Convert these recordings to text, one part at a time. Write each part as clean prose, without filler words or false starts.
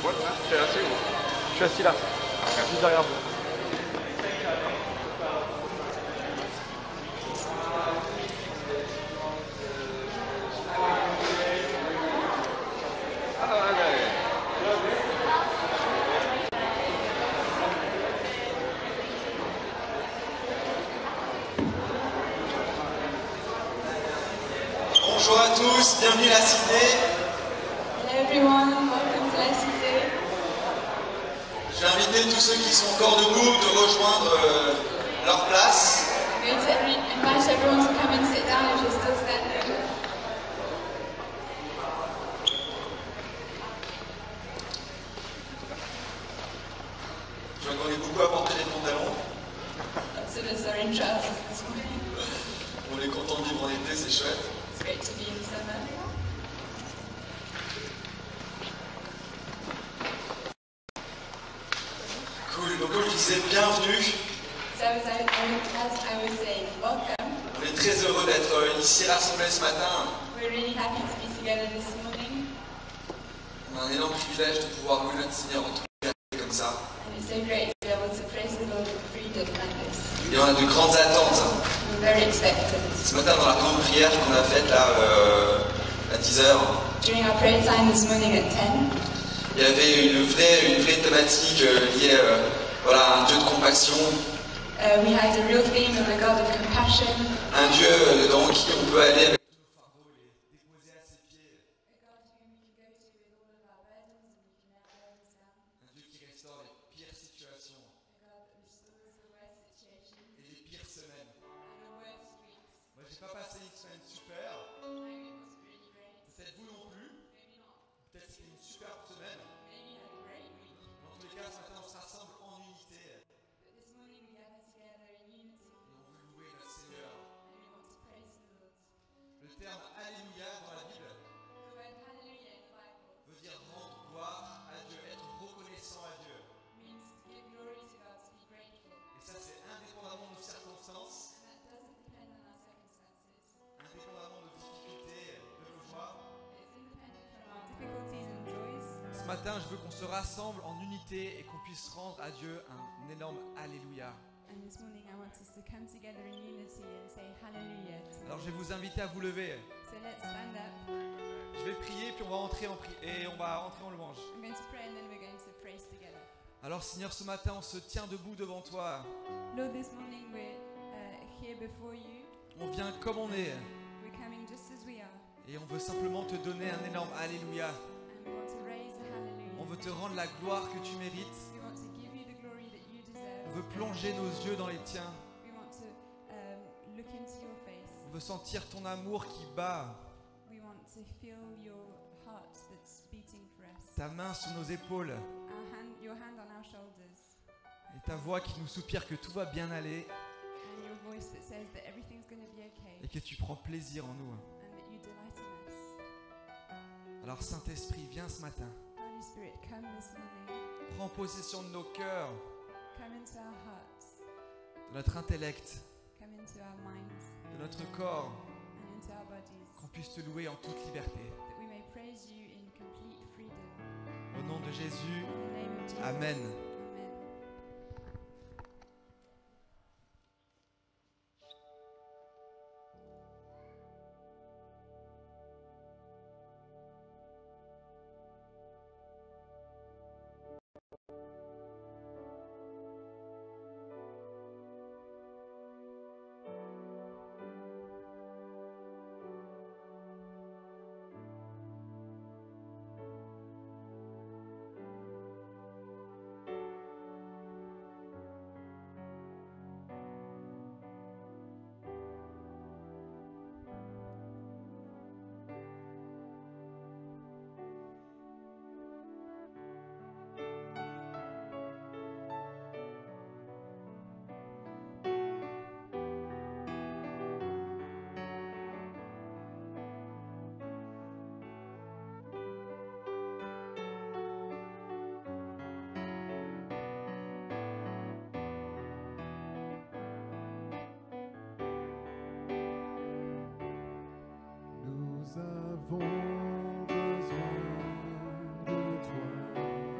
Moi, je suis assis où? Je suis assis là, juste derrière vous. Ah, allez. Bonjour à tous, bienvenue à la Cité. Hello everyone, welcome to La Cité. Je vais inviter tous ceux qui sont encore debout de rejoindre leur place. I'm going to invite everyone to come and sit down if you're still standing. Je vois qu'on est beaucoup à porter les pantalons. Lots of us are in trousers this morning. On est content de vivre en été, c'est chouette. It's great to be in summer. Cool, donc comme je disais, bienvenue. So as I was saying, welcome. On est très heureux d'être ici à l'Assemblée ce matin. We're really happy to be together this morning. On a un énorme privilège de pouvoir louer notre Seigneur en tout cas comme ça. And it's so great to be able to praise the Lord in freedom like this. Et on a de grandes attentes. We're very expectant. Ce matin, dans la grande prière qu'on a faite là à 10h, During our prayer time this morning at 10, il y avait une vraie thématique liée voilà, à un Dieu de compassion, we had a real theme of a God of compassion. un Dieu dans qui on peut aller avec tous nos fardeaux et les déposer à ses pieds, A God whom we can go to with all of our burdens and we can lay our burdens down. un Dieu qui restaure les pires situations A God that restores the worst situations et les pires semaines. and the worst weeks. Moi, j'ai pas passé une semaine super, My week was really great. peut-être vous non plus, Maybe not. peut-être c'était une superbe semaine. Maybe you had a great week. Dans tous les cas, ce matin, on se rassemble en unité But this morning we gather together in unity et on veut louer notre Seigneur. and we want to praise the Lord. Le terme Alléluia dans la Bible The word hallelujah in the Bible veut dire rendre gloire à Dieu, être reconnaissant à Dieu. means to give glory to God, to be grateful. Et ça, c'est indépendamment de nos circonstances, And that doesn't depend on our circumstances. indépendamment de nos difficultés, de nos joies. It's independent from our difficulties and joys. Ce matin, je veux qu'on se rassemble en unité et qu'on puisse rendre à Dieu un énorme Alléluia. And this morning I want us to come together in unity and say hallelujah. Alors je vais vous inviter à vous lever. So let's stand up. Je vais prier puis on va entrer en louange. I'm going to pray and then we're going to praise together. Alors Seigneur, ce matin, on se tient debout devant toi. Lord, this morning we're here before you. On vient comme on est We're coming just as we are. et on veut simplement te donner un énorme Alléluia. And we want to raise a hallelujah. On veut te rendre la gloire que tu mérites. We want to give you the glory that you On deserve. veut plonger nos yeux dans les tiens. We want to look into your face. On veut sentir ton amour qui bat. We want to feel your heart that's beating for us. Ta main sur nos épaules Your hand on our shoulders. et ta voix qui nous soupire que tout va bien aller And your voice that says that everything's going to be okay. et que tu prends plaisir en nous. And that you delight in us. Alors Saint-Esprit, viens ce matin. Holy Spirit, come this morning. Prends possession de nos cœurs, Come into our hearts. de notre intellect, Come into our minds de notre corps, and into our bodies. qu'on puisse te louer en toute liberté. That we may praise you in complete freedom. Au nom de Jésus, In the name of Jesus. Amen. Amen. Nous avons besoin de toi.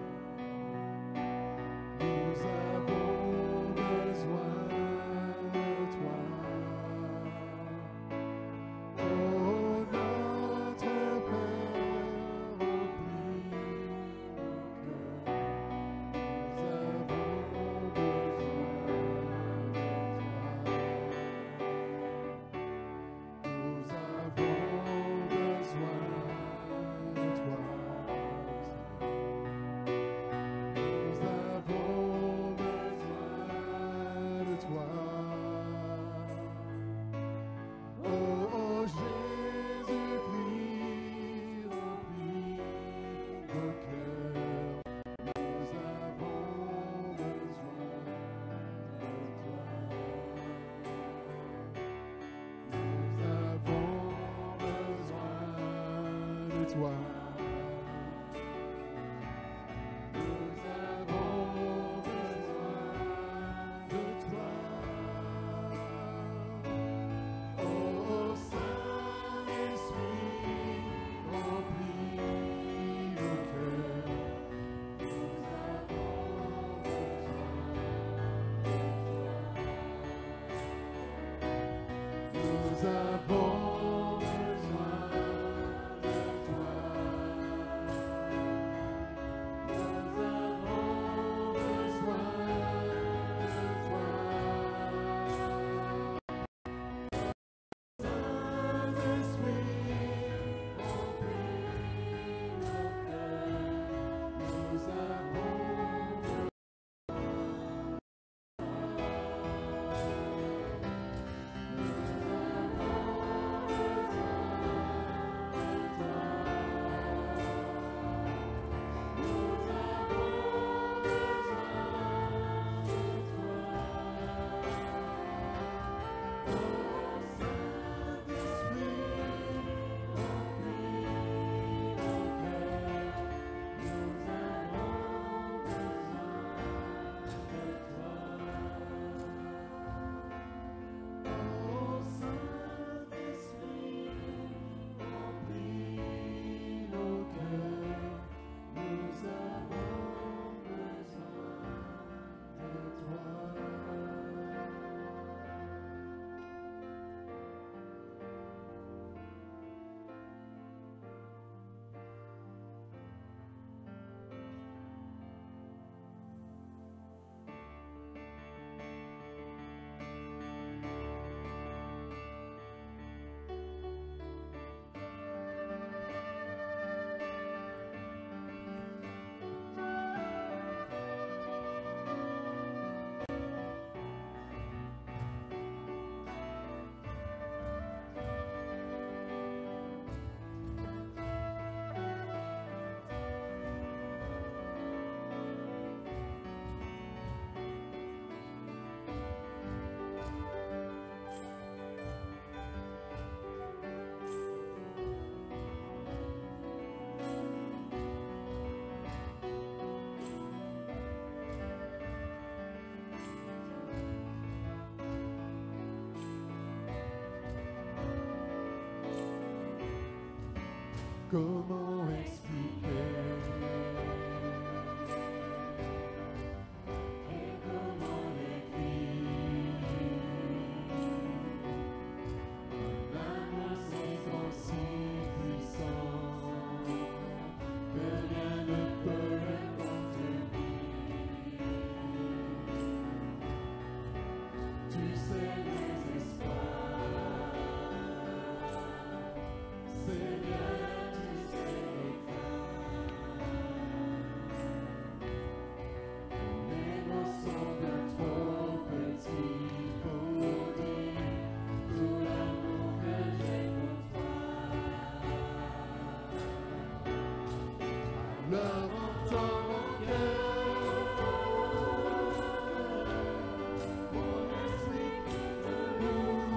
toi. Nous avons besoin de toi. Oh Saint-Esprit, remplis nos cœurs. Nous avons besoin de toi. Nous avons besoin de toi. Saint-Esprit, remplis nos cœurs. Nous avons comment expliquer et comment l'écrire un amour si puissant que rien ne peut le contenir. Tu sais mes espoirs, Seigneur. Leur entend mon cœur, mon esprit qui te loue,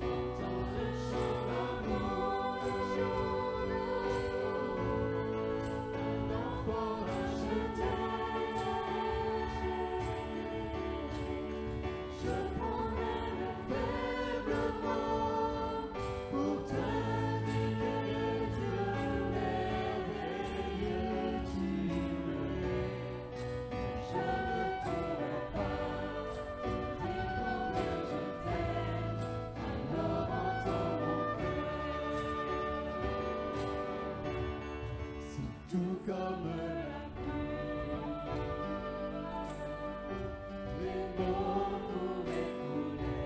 entend le chant d'amour, un enfant racheté. Je prendrai le faible mot pour te tout comme la pluie, les mots pourraient couler.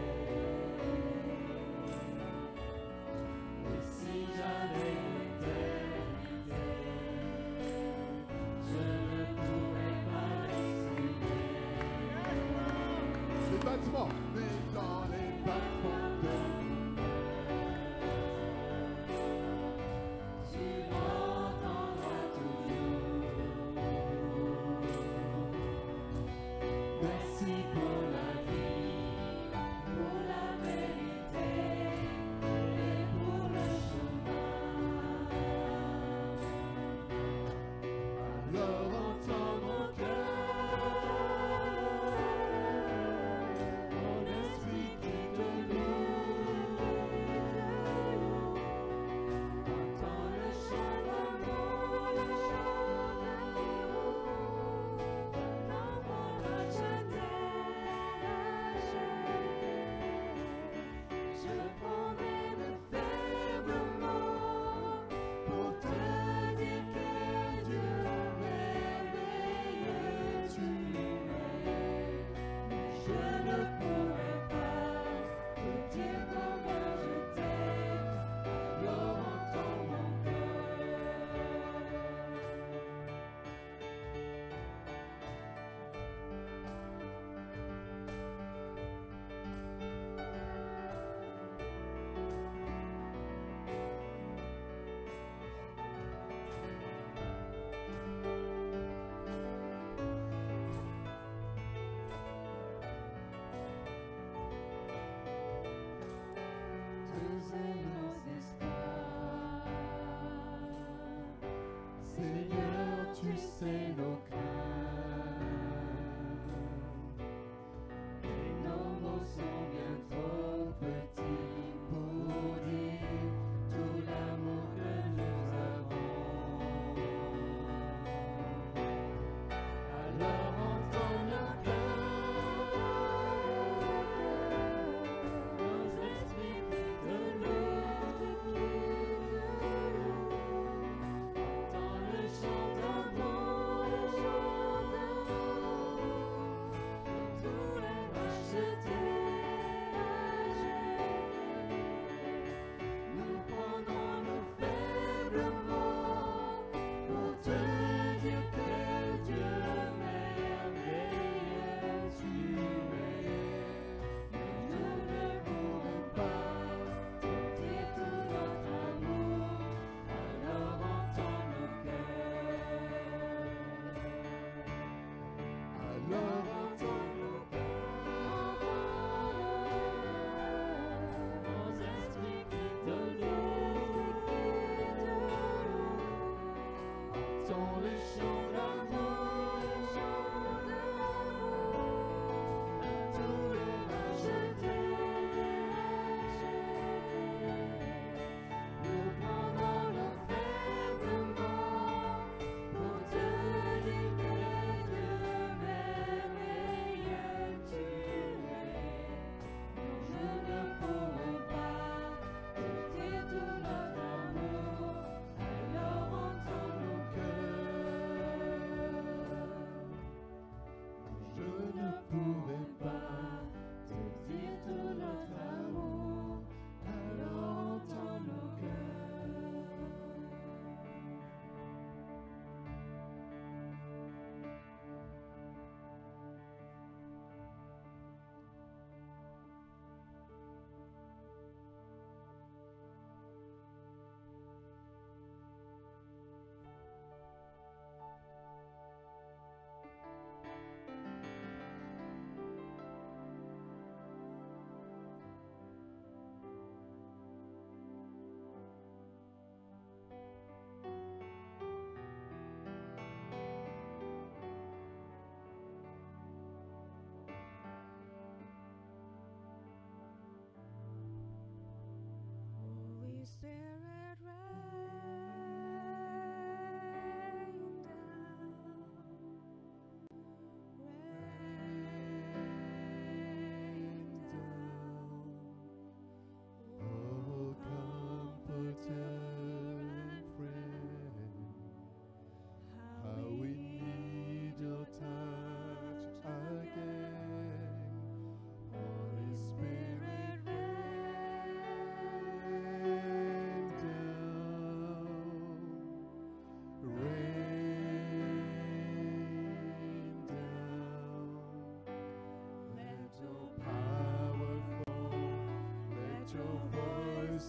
Et si j'avais l'éternité, je ne pourrais pas l'exprimer. Les bâtiments, mais dans les balcons de merci pour la vie, pour la vérité et pour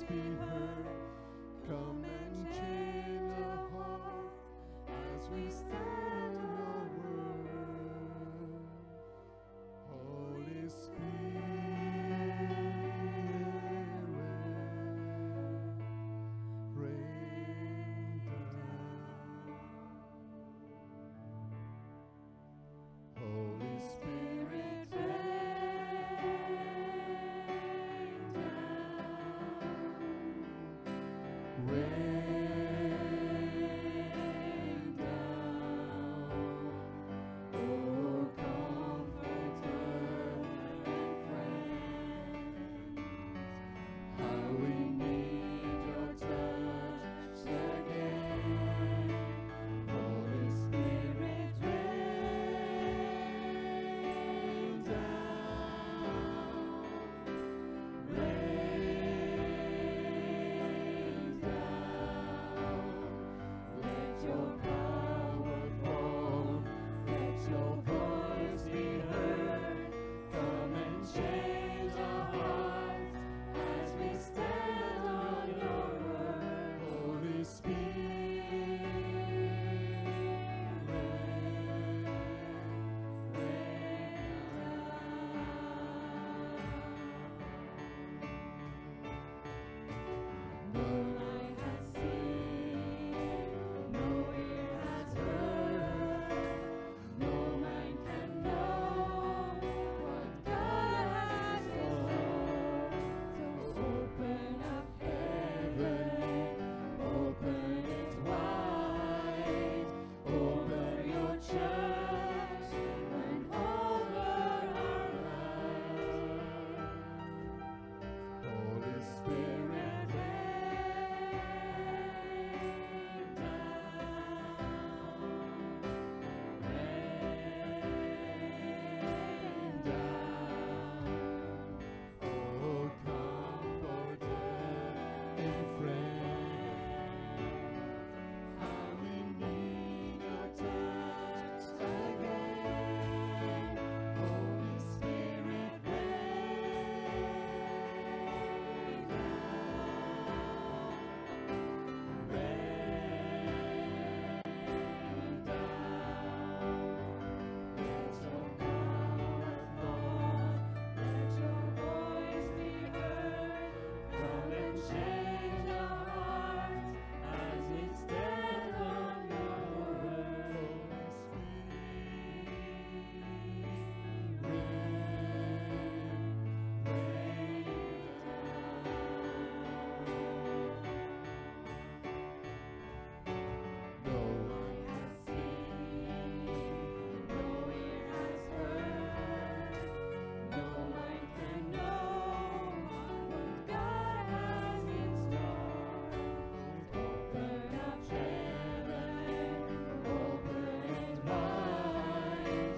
voice be heard. Come and change our hearts as we stand on your word. Holy Spirit, rain down. Holy Spirit, rain down. Oh, comforter and friend, how we need your touch again. Holy Spirit, rain down, rain down. Let your power fall, let your voice be heard. Come and change our hearts as we stand on your word. Holy Spirit, no eye has seen, no ear has heard, no mind can know what God has done. So open up heaven, open it wide, over your church and over our lives. Holy Spirit, rain down. Oh, comforter and friend, how we need your touch again. Holy Spirit, rain down, rain down. Let your power fall, let your voice be heard. Come and change our hearts as we stand on your word. No eye has seen, no ear has heard, no mind can know what God has in store. Open up heaven, open it wide,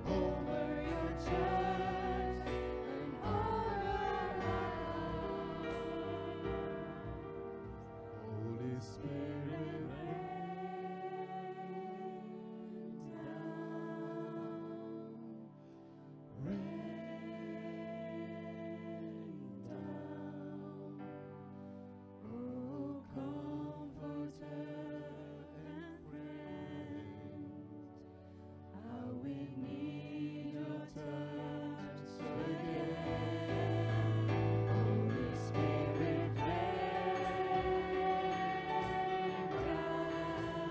over your church and over our lives. Holy Spirit, rain down. Oh, comforter and friend, how we need your touch again. Holy Spirit, rain down.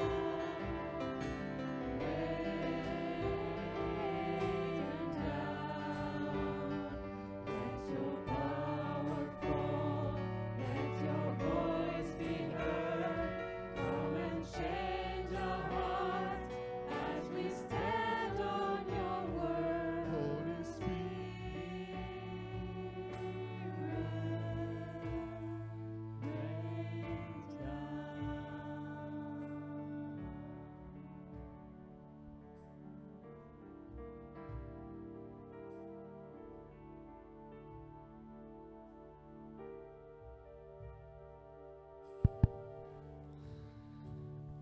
Let your power fall, let your voice be heard. Come and change our hearts as we stand on your word. Holy Spirit, rain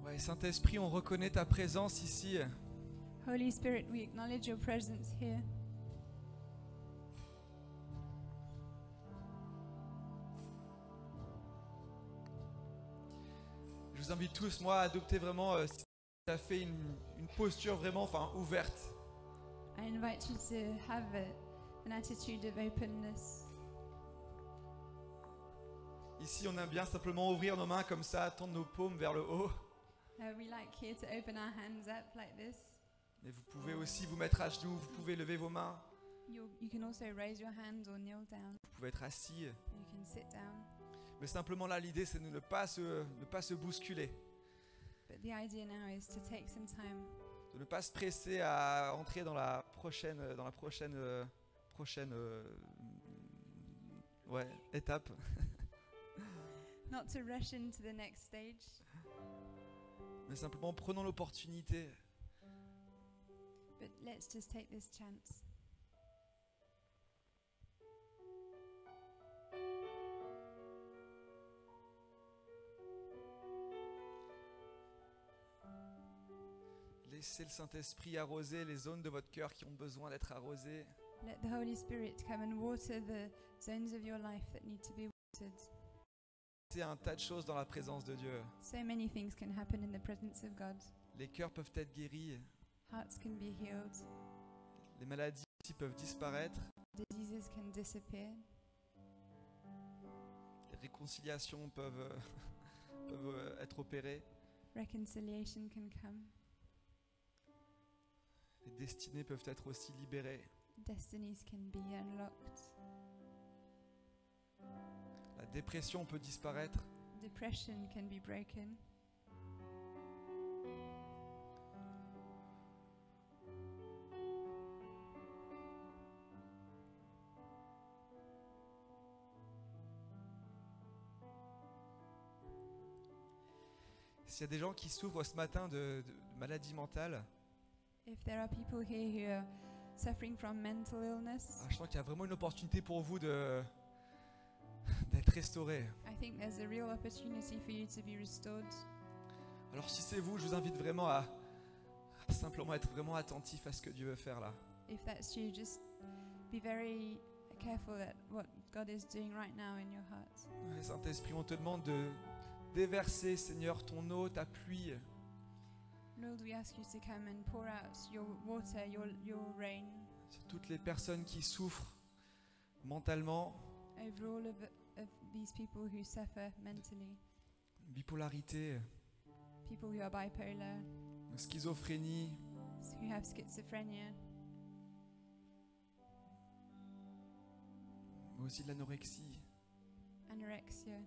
Ouais, Saint-Esprit, on reconnaît ta présence ici. Holy Spirit, we acknowledge your presence here. Je vous invite tous, moi, à adopter vraiment, si tu as fait une posture vraiment ouverte. I invite you to have an attitude of openness. Ici, on aime bien simplement ouvrir nos mains comme ça, tendre nos paumes vers le haut. We like here to open our hands up like this. Mais vous pouvez aussi vous mettre à genoux, vous pouvez lever vos mains, You can also raise your hands or kneel down. vous pouvez être assis. You can sit down. Mais simplement là, l'idée, c'est de ne pas se bousculer, But the idea now is to take some time, de ne pas se presser à entrer dans la prochaine étape. not to rush into the next stage, Mais simplement prenons l'opportunité but let's just take this chance. Laissez le Saint-Esprit arroser les zones de votre cœur qui ont besoin d'être arrosées. Let the Holy Spirit come and water the zones of your life that need to be watered. C'est un tas de choses dans la présence de Dieu. So many things can happen in the presence of God. Les cœurs peuvent être guéris, Hearts can be healed. les maladies aussi peuvent disparaître, Diseases can disappear. les réconciliations peuvent être opérées, Reconciliation can come. les destinées peuvent être aussi libérées. Destinies can be unlocked. La dépression peut disparaître. Depression can be broken. S'il y a des gens qui souffrent ce matin de maladies mentales, If there are people here who are suffering from mental illness, je sens qu'il y a vraiment une opportunité pour vous d'être restaurés. I think there's a real opportunity for you to be restored. Alors si c'est vous, je vous invite vraiment à simplement être vraiment attentif à ce que Dieu veut faire là. If that's you, just be very careful at what God is doing right now in your heart. Ouais, Saint-Esprit, on te demande de déverser, Seigneur, ton eau, ta pluie, Lord, we ask you to come and pour out your water, your rain sur toutes les personnes qui souffrent mentalement, over all of these people who suffer mentally, bipolarité, people who are bipolar, schizophrénie, who have schizophrenia, mais aussi de l'anorexie. anorexia.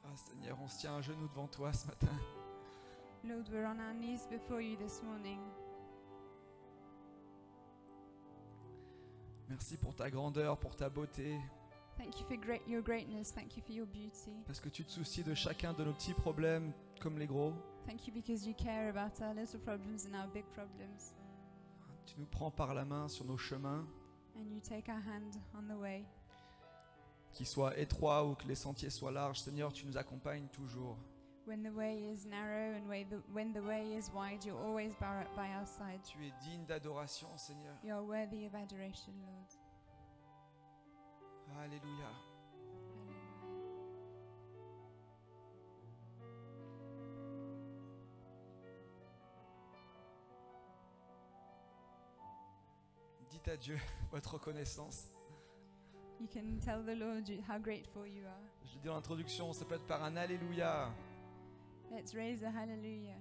Ah Seigneur, on se tient à genoux devant toi ce matin. Lord, we're on our knees before you this morning. Merci pour ta grandeur, pour ta beauté, Thank you for your greatness. Thank you for your beauty. parce que tu te soucies de chacun de nos petits problèmes comme les gros. Thank you because you care about our little problems and our big problems. Tu nous prends par la main sur nos chemins, And you take our hand on the way. qu'ils soient étroits ou que les sentiers soient larges. Seigneur, tu nous accompagnes toujours. When the way is narrow and when the way is wide, you're always by our side. Tu es digne d'adoration, Seigneur. You are worthy of adoration, Lord. Alléluia. Dites à Dieu votre reconnaissance. You can tell the Lord how grateful you are. Je l'ai dit en introduction, ça peut être par un Alléluia. Let's raise a hallelujah.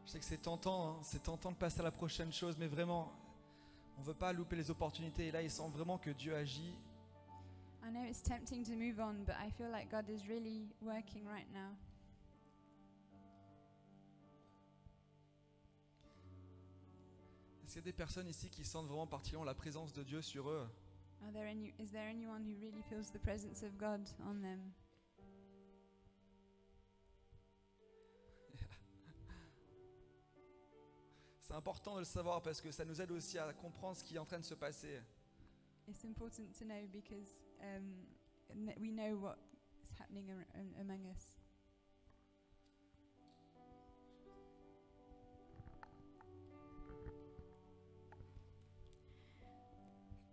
Je sais que c'est tentant de passer à la prochaine chose, mais vraiment, on ne veut pas louper les opportunités. Et là, il semble vraiment que Dieu agit. I know it's tempting to move on, but I feel like God is really working right now. Est-ce qu'il y a des personnes ici qui sentent vraiment particulièrement la présence de Dieu sur eux? Is there anyone who really feels the presence of God on them? C'est important de le savoir parce que ça nous aide aussi à comprendre ce qui est en train de se passer. It's important to know because we know what is happening among us.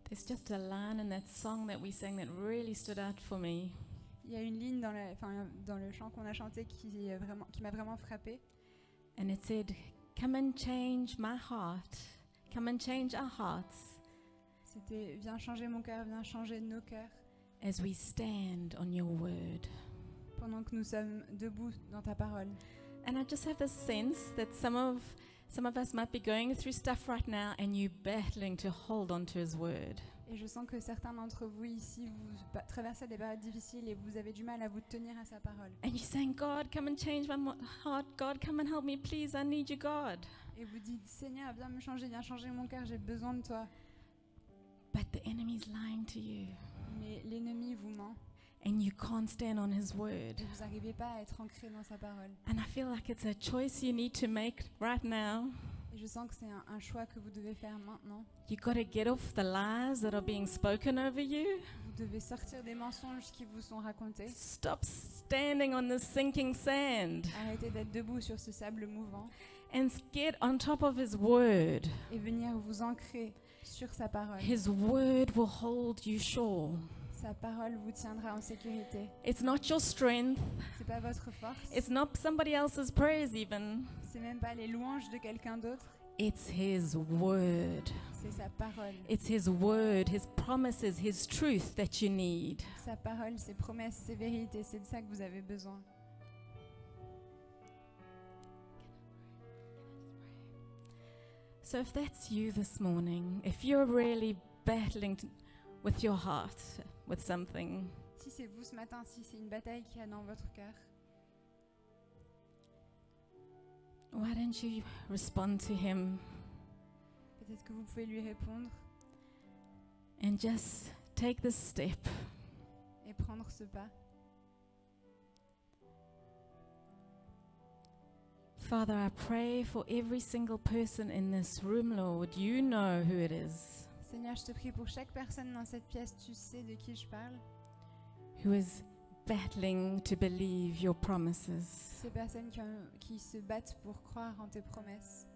There's just a line in that song that we sang that really stood out for me. Il y a une ligne dans le chant qu'on a chanté qui m'a vraiment frappée. And it said, "Come and change my heart. Come and change our hearts C'était viens changer mon cœur, viens changer nos cœurs as we stand on your word." pendant que nous sommes debout dans ta parole. And I just have this sense that some of us might be going through stuff right now and you battling to hold on to his word. Et je sens que certains d'entre vous ici, vous traversez des périodes difficiles et vous avez du mal à vous tenir à sa parole. And you're saying, "God, come and change my heart. God, come and help me, please. I need you, God." Et vous dites, Seigneur, viens me changer, viens changer mon cœur, j'ai besoin de toi. But the enemy's lying to you Mais l'ennemi vous ment and you can't stand on his word. et vous n'arrivez pas à être ancré dans sa parole. And I feel like it's a choice you need to make right now. Et je sens que c'est un choix que vous devez faire maintenant. You got to get off the lies that are being spoken over you. Vous devez sortir des mensonges qui vous sont racontés. Stop standing on the sinking sand Arrêtez d'être debout sur ce sable mouvant and get on top of his word. et venir vous ancrer sur sa parole. His word will hold you sure. Sa parole vous tiendra en sécurité. It's not your strength. C'est pas votre force. It's not somebody else's praise even. C'est même pas les louanges de quelqu'un d'autre. It's his word. C'est sa parole. It's his word, his promises, his truth that you need. Sa parole, ses promesses, ses vérités, c'est de ça que vous avez besoin. So if that's you this morning, if you're really battling with your heart, with something, Si c'est vous ce matin, si c'est une bataille qu'il y a dans votre cœur, why don't you respond to him peut-être que vous pouvez lui répondre and just take this step? et prendre ce pas. Father, I pray for every single person in this room, Lord. You know who it is, Seigneur, je te prie pour chaque personne dans cette pièce, tu sais de qui je parle. who is battling to believe your promises. Ces personnes qui se battent pour croire en tes promesses.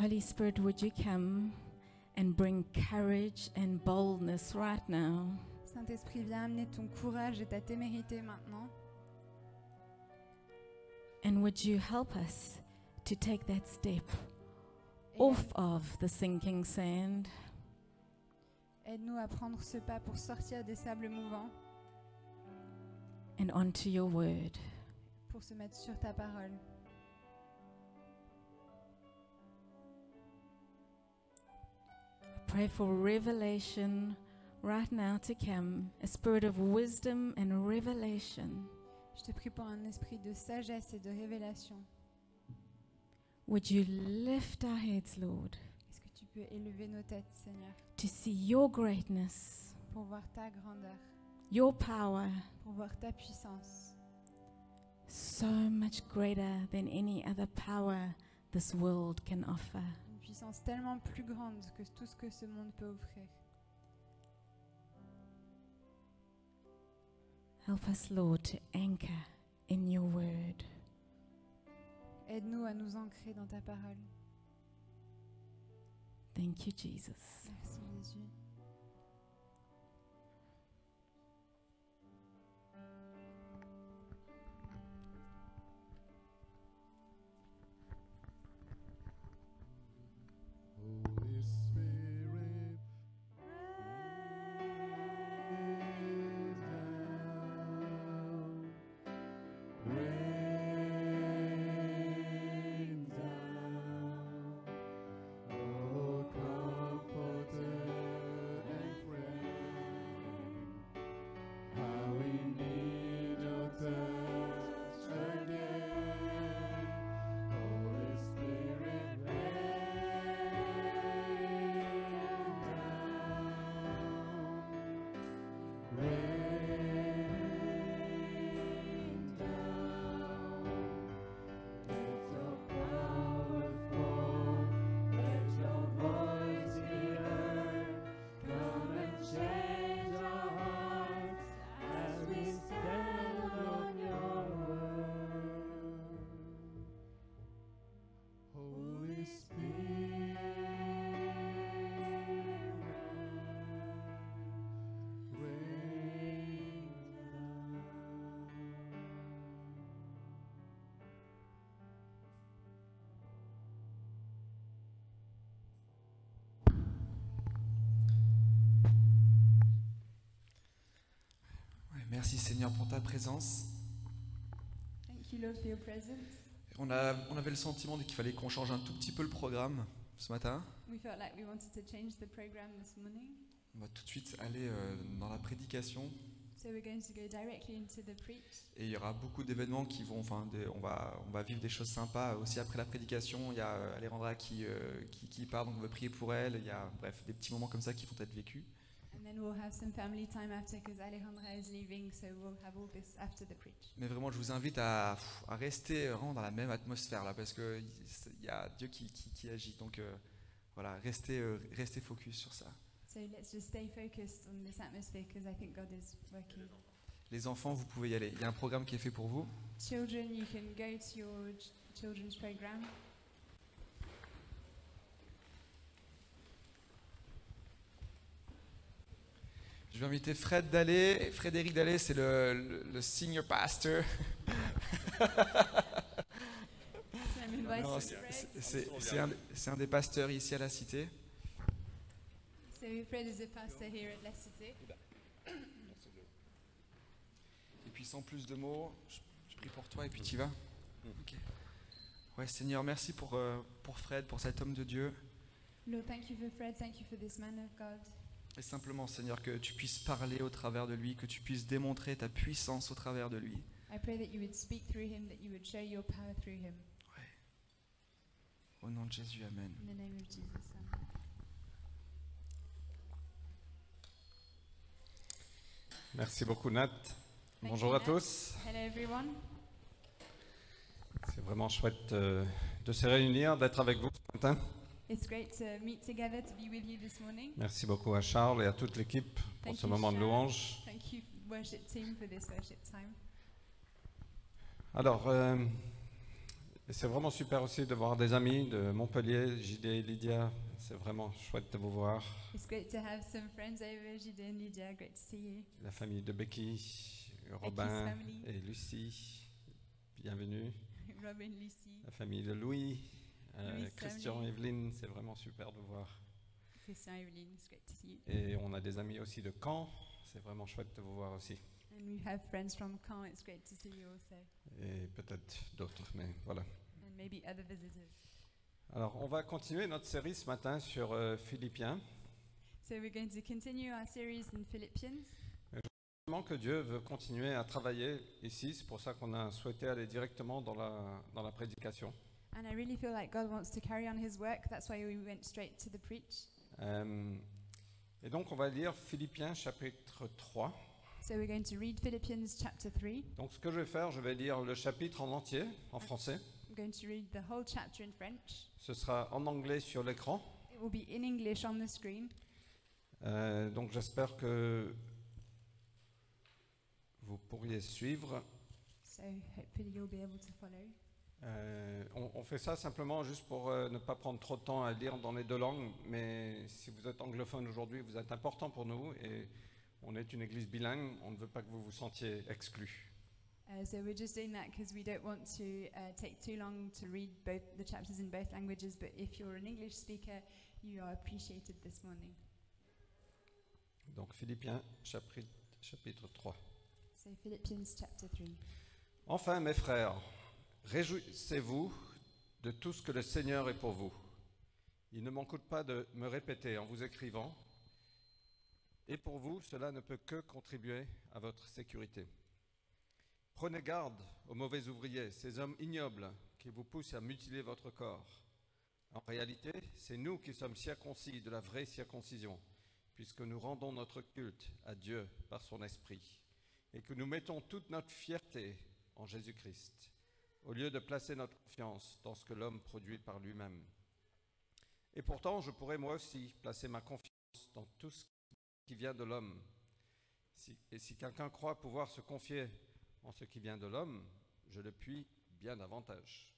Holy Spirit, would you come and bring courage and boldness right now? Saint-Esprit, viens amener ton courage et ta témérité maintenant. And would you help us to take that step Et off of the sinking sand aide-nous à prendre ce pas pour sortir des sables mouvants, and onto your word? pour se mettre sur ta parole. Pray for revelation right now to come, a spirit of wisdom and revelation. Je te prie pour un esprit de sagesse et de révélation. Would you lift our heads, Lord, Est-ce que tu peux élever nos têtes, Seigneur, to see your greatness, pour voir ta grandeur, your power, pour voir ta puissance, so much greater than any other power this world can offer. une puissance tellement plus grande que tout ce que ce monde peut offrir. Help us, Lord, to anchor in your word. Aide-nous à nous ancrer dans ta parole. Thank you, Jesus. Merci Jésus. Holy Spirit, rain Merci Seigneur pour ta présence. Thank you, Lord, for your presence. On avait le sentiment qu'il fallait qu'on change un tout petit peu le programme ce matin. We felt like we wanted to change the program this morning. On va tout de suite aller dans la prédication. So we're going to go directly into the preach. Et il y aura beaucoup d'événements qui vont, on va vivre des choses sympas aussi après la prédication. Il y a Alejandra qui part, donc on veut prier pour elle. Il y a bref des petits moments comme ça qui vont être vécus. And then we'll have some family time after because Alejandra is leaving, so we'll have all this after the preach. Mais vraiment, je vous invite à rester vraiment dans la même atmosphère là, parce que il y a Dieu qui agit. Donc voilà, restez focus sur ça. So let's just stay focused on this atmosphere because I think God is working. Les enfants, vous pouvez y aller. Il y a un programme qui est fait pour vous. Children, you can go to your children's program. Je vais inviter Frédéric Dallet, c'est le senior pastor. So I'm inviting Non, Fred. c'est un des pasteurs ici à la Cité. So Fred is a pastor here at La Cité. Et puis sans plus de mots, je prie pour toi et puis tu y vas. Ok. Ouais, Seigneur, merci pour Fred, pour cet homme de Dieu. Lord, thank you for Fred. Thank you for this man of God. Et simplement, Seigneur, que tu puisses parler au travers de lui, que tu puisses démontrer ta puissance au travers de lui. I pray that you would speak through him, that you would show your power through him. Ouais. Au nom de Jésus, Amen. In the name of Jesus. Amen. Merci beaucoup Nat. Thank Bonjour you, à Nat. tous. Hello everyone. C'est vraiment chouette de se réunir, d'être avec vous ce matin. It's great to meet together, to be with you this morning. Merci beaucoup à Charles et à toute l'équipe pour Thank ce you, moment de Sharon. louange. Thank you, worship team, for this worship time. Alors, c'est vraiment super aussi de voir des amis de Montpellier, JD et Lydia. C'est vraiment chouette de vous voir. It's great to have some friends over, Jide and Lydia. Great to see you. La famille de Becky, Robin family. et Lucie, bienvenue. Robin, Lucy, La famille de Louis, Louis, Christian, family. Evelyne, c'est vraiment super de vous voir. Christian, Evelyn. It's great to see you. Et on a des amis aussi de Caen, c'est vraiment chouette de vous voir aussi. And we have friends from Caen. It's great to see you also. Et peut-être d'autres, mais voilà. And maybe other visitors. Alors, on va continuer notre série ce matin sur Philippiens. So we're going to continue our series in Philippians. Vraiment que Dieu veut continuer à travailler ici, c'est pour ça qu'on a souhaité aller directement dans la prédication. And I really feel like God wants to carry on his work. That's why we went straight to the preach. Et donc, on va lire Philippiens chapitre 3. So we're going to read Philippians chapter 3. Donc, ce que je vais faire, je vais lire le chapitre en entier, en français. I'm going to read the whole chapter in French. Ce sera en anglais sur l'écran. It will be in English on the screen. Donc, j'espère que vous pourriez suivre. So hopefully you'll be able to follow. On fait ça simplement juste pour ne pas prendre trop de temps à lire dans les deux langues, mais si vous êtes anglophone aujourd'hui, vous êtes important pour nous et on est une église bilingue, on ne veut pas que vous vous sentiez exclus. So we're just doing that because we don't want to take too long to read both the chapters in both languages, but if you're an English speaker, you are appreciated this morning. Donc Philippiens chapitre 3. So Philippians chapter 3. Enfin mes frères, réjouissez-vous de tout ce que le Seigneur est pour vous. Il ne m'en coûte pas de me répéter en vous écrivant, et pour vous, cela ne peut que contribuer à votre sécurité. Prenez garde aux mauvais ouvriers, ces hommes ignobles qui vous poussent à mutiler votre corps. En réalité, c'est nous qui sommes circoncis de la vraie circoncision, puisque nous rendons notre culte à Dieu par son Esprit, et que nous mettons toute notre fierté en Jésus-Christ, au lieu de placer notre confiance dans ce que l'homme produit par lui-même. Et pourtant, je pourrais moi aussi placer ma confiance dans tout ce qui vient de l'homme. Et si quelqu'un croit pouvoir se confier en ce qui vient de l'homme, je le puis bien davantage.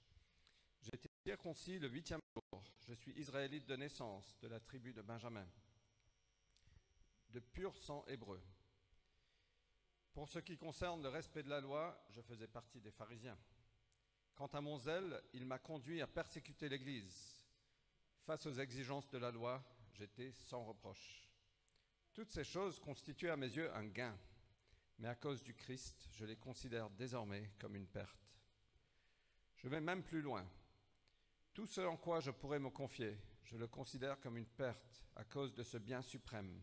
J'ai été circoncis le 8e jour. Je suis israélite de naissance, de la tribu de Benjamin, de pur sang hébreu. Pour ce qui concerne le respect de la loi, je faisais partie des pharisiens. Quant à mon zèle, il m'a conduit à persécuter l'Église. Face aux exigences de la loi, j'étais sans reproche. Toutes ces choses constituaient à mes yeux un gain. mais à cause du Christ, je les considère désormais comme une perte. Je vais même plus loin. Tout ce en quoi je pourrais me confier, je le considère comme une perte à cause de ce bien suprême,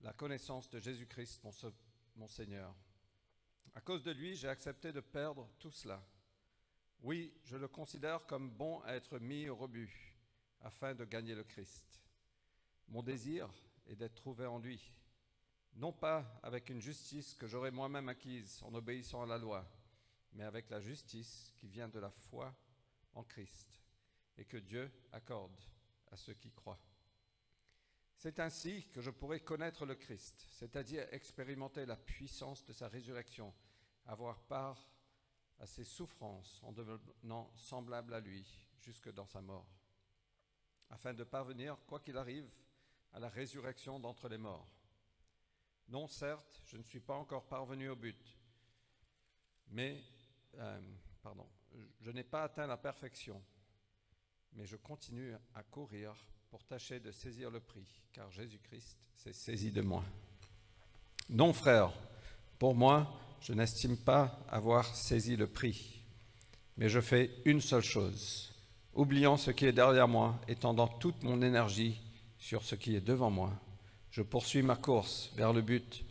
la connaissance de Jésus-Christ, mon Seigneur. À cause de lui, j'ai accepté de perdre tout cela. Oui, je le considère comme bon à être mis au rebut, afin de gagner le Christ. Mon désir est d'être trouvé en lui, non pas avec une justice que j'aurais moi-même acquise en obéissant à la loi, mais avec la justice qui vient de la foi en Christ et que Dieu accorde à ceux qui croient. C'est ainsi que je pourrais connaître le Christ, c'est-à-dire expérimenter la puissance de sa résurrection, avoir part à ses souffrances en devenant semblable à lui jusque dans sa mort, afin de parvenir, quoi qu'il arrive, à la résurrection d'entre les morts. Non, certes, je ne suis pas encore parvenu au but, mais, je n'ai pas atteint la perfection, mais je continue à courir pour tâcher de saisir le prix, car Jésus-Christ s'est saisi de moi. Non, frère, pour moi, je n'estime pas avoir saisi le prix, mais je fais une seule chose, oubliant ce qui est derrière moi et tendant toute mon énergie sur ce qui est devant moi. Je poursuis ma course vers le but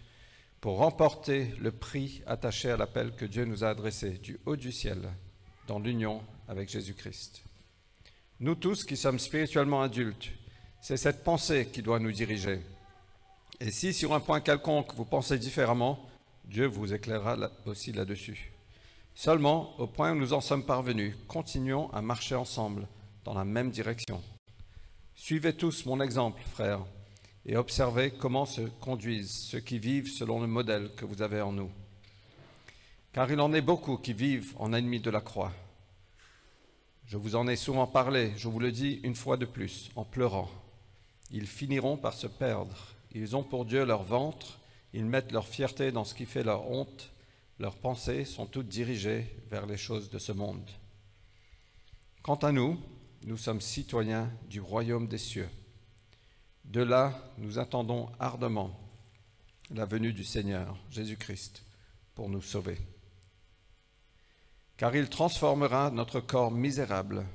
pour remporter le prix attaché à l'appel que Dieu nous a adressé du haut du ciel, dans l'union avec Jésus-Christ. Nous tous qui sommes spirituellement adultes, c'est cette pensée qui doit nous diriger. Et si sur un point quelconque vous pensez différemment, Dieu vous éclairera aussi là-dessus. Seulement, au point où nous en sommes parvenus, continuons à marcher ensemble dans la même direction. Suivez tous mon exemple, frères, et observez comment se conduisent ceux qui vivent selon le modèle que vous avez en nous. Car il en est beaucoup qui vivent en ennemis de la croix. Je vous en ai souvent parlé, je vous le dis une fois de plus, en pleurant. Ils finiront par se perdre. Ils ont pour Dieu leur ventre, ils mettent leur fierté dans ce qui fait leur honte. Leurs pensées sont toutes dirigées vers les choses de ce monde. Quant à nous, nous sommes citoyens du royaume des cieux. De là, nous attendons ardemment la venue du Seigneur, Jésus-Christ, pour nous sauver. Car il transformera notre corps misérable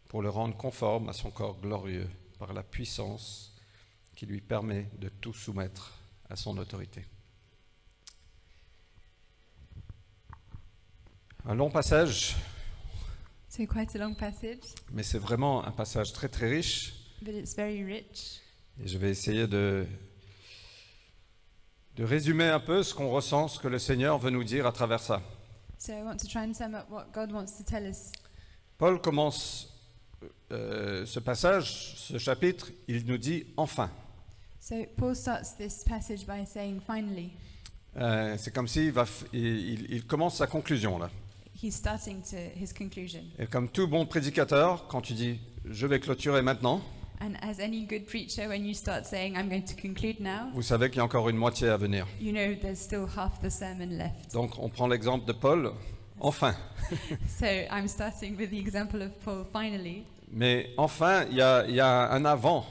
pour le rendre conforme à son corps glorieux par la puissance qui lui permet de tout soumettre à son autorité. Un long passage, So quite a long passage, mais c'est vraiment un passage très très riche but it's very rich. et je vais essayer de résumer un peu ce qu'on ressent, ce que le Seigneur veut nous dire à travers ça. So I want to try and sum up what God wants to tell us. Paul commence ce passage, ce chapitre, il nous dit « enfin ». So Paul starts this passage by saying, finally. C'est comme s'il il commence sa conclusion là. He's starting to his conclusion. Et comme tout bon prédicateur, quand tu dis « je vais clôturer maintenant », And as any good preacher, when you start saying, I'm going to conclude now, vous savez qu'il y a encore une moitié à venir. you know there's still half the sermon left. Donc on prend l'exemple de Paul, enfin. So I'm starting with the example of Paul, finally. Mais enfin, il y a un avant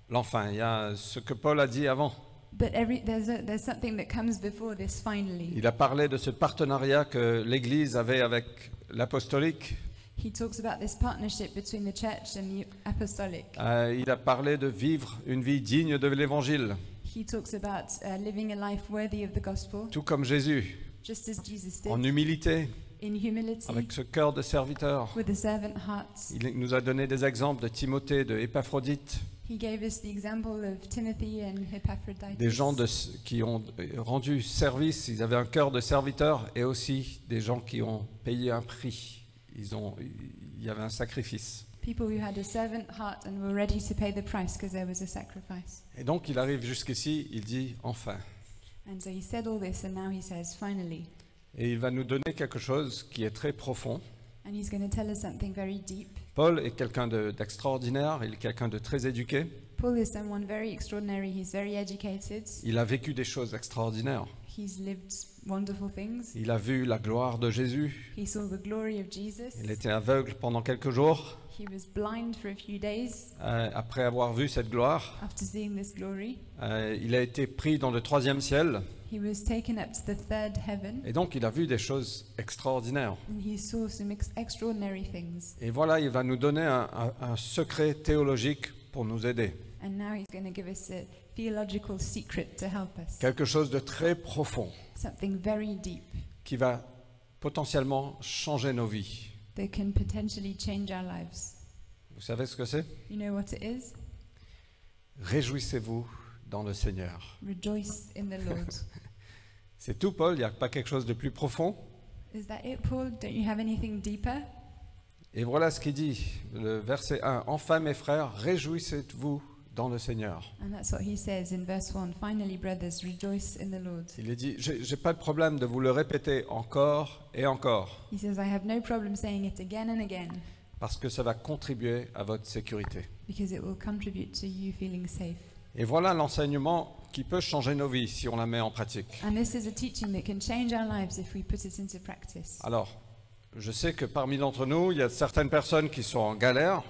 l'enfin, il y a ce que Paul a dit avant. But there's something that comes before this, finally. Il a parlé de ce partenariat que l'Église avait avec l'apostolique. He talks about this partnership between the church and the apostolic. Il a parlé de vivre une vie digne de l'Évangile, He talks about living a life worthy of the gospel, tout comme Jésus, just as Jesus en did, humilité, in humility, avec ce cœur de serviteur. with a servant heart. Il nous a donné des exemples de Timothée, de Épaphrodite, He gave us the example of Timothy and Epaphroditus. des gens qui ont rendu service, ils avaient un cœur de serviteur, et aussi des gens qui ont payé un prix. Il y avait un sacrifice. People who had a servant heart and were ready to pay the price because there was a sacrifice. Et donc il arrive jusqu'ici, il dit enfin. And so he said all this, and now he says, finally. Et il va nous donner quelque chose qui est très profond. And he's going to tell us something very deep. Paul est quelqu'un d'extraordinaire, il est quelqu'un de très éduqué. Paul is someone very extraordinary. He's very educated. Il a vécu des choses extraordinaires. He's lived wonderful things. Il a vu la gloire de Jésus. He saw the glory of Jesus. Il était aveugle pendant quelques jours. He was blind for a few days après avoir vu cette gloire. after seeing this glory. Il a été pris dans le 3e ciel. He was taken up to the third heaven, Et donc, il a vu des choses extraordinaires. and he saw some extraordinary things. Et voilà, il va nous donner un secret théologique pour nous aider. And now he's going to give us a theological secret to help us. Quelque chose de très profond Something very deep qui va potentiellement changer nos vies. that can potentially change our lives. Vous savez ce que c'est? You know what it is? Réjouissez-vous dans le Seigneur. Rejoice in the Lord. C'est tout, Paul? Il n'y a pas quelque chose de plus profond? Is that it, Paul? Don't you have anything deeper? Et voilà ce qu'il dit, le verset 1. Enfin, mes frères, réjouissez-vous dans le Seigneur. And that's what he says in verse 1. Finally, brothers, rejoice in the Lord. Il est dit, j'ai pas de problème de vous le répéter encore et encore, He says, I have no problem saying it again and again parce que ça va contribuer à votre sécurité. because it will contribute to you feeling safe. Et voilà l'enseignement qui peut changer nos vies si on la met en pratique. And this is a teaching that can change our lives if we put it into practice. Alors, je sais que parmi d'entre nous, il y a certaines personnes qui sont en galère.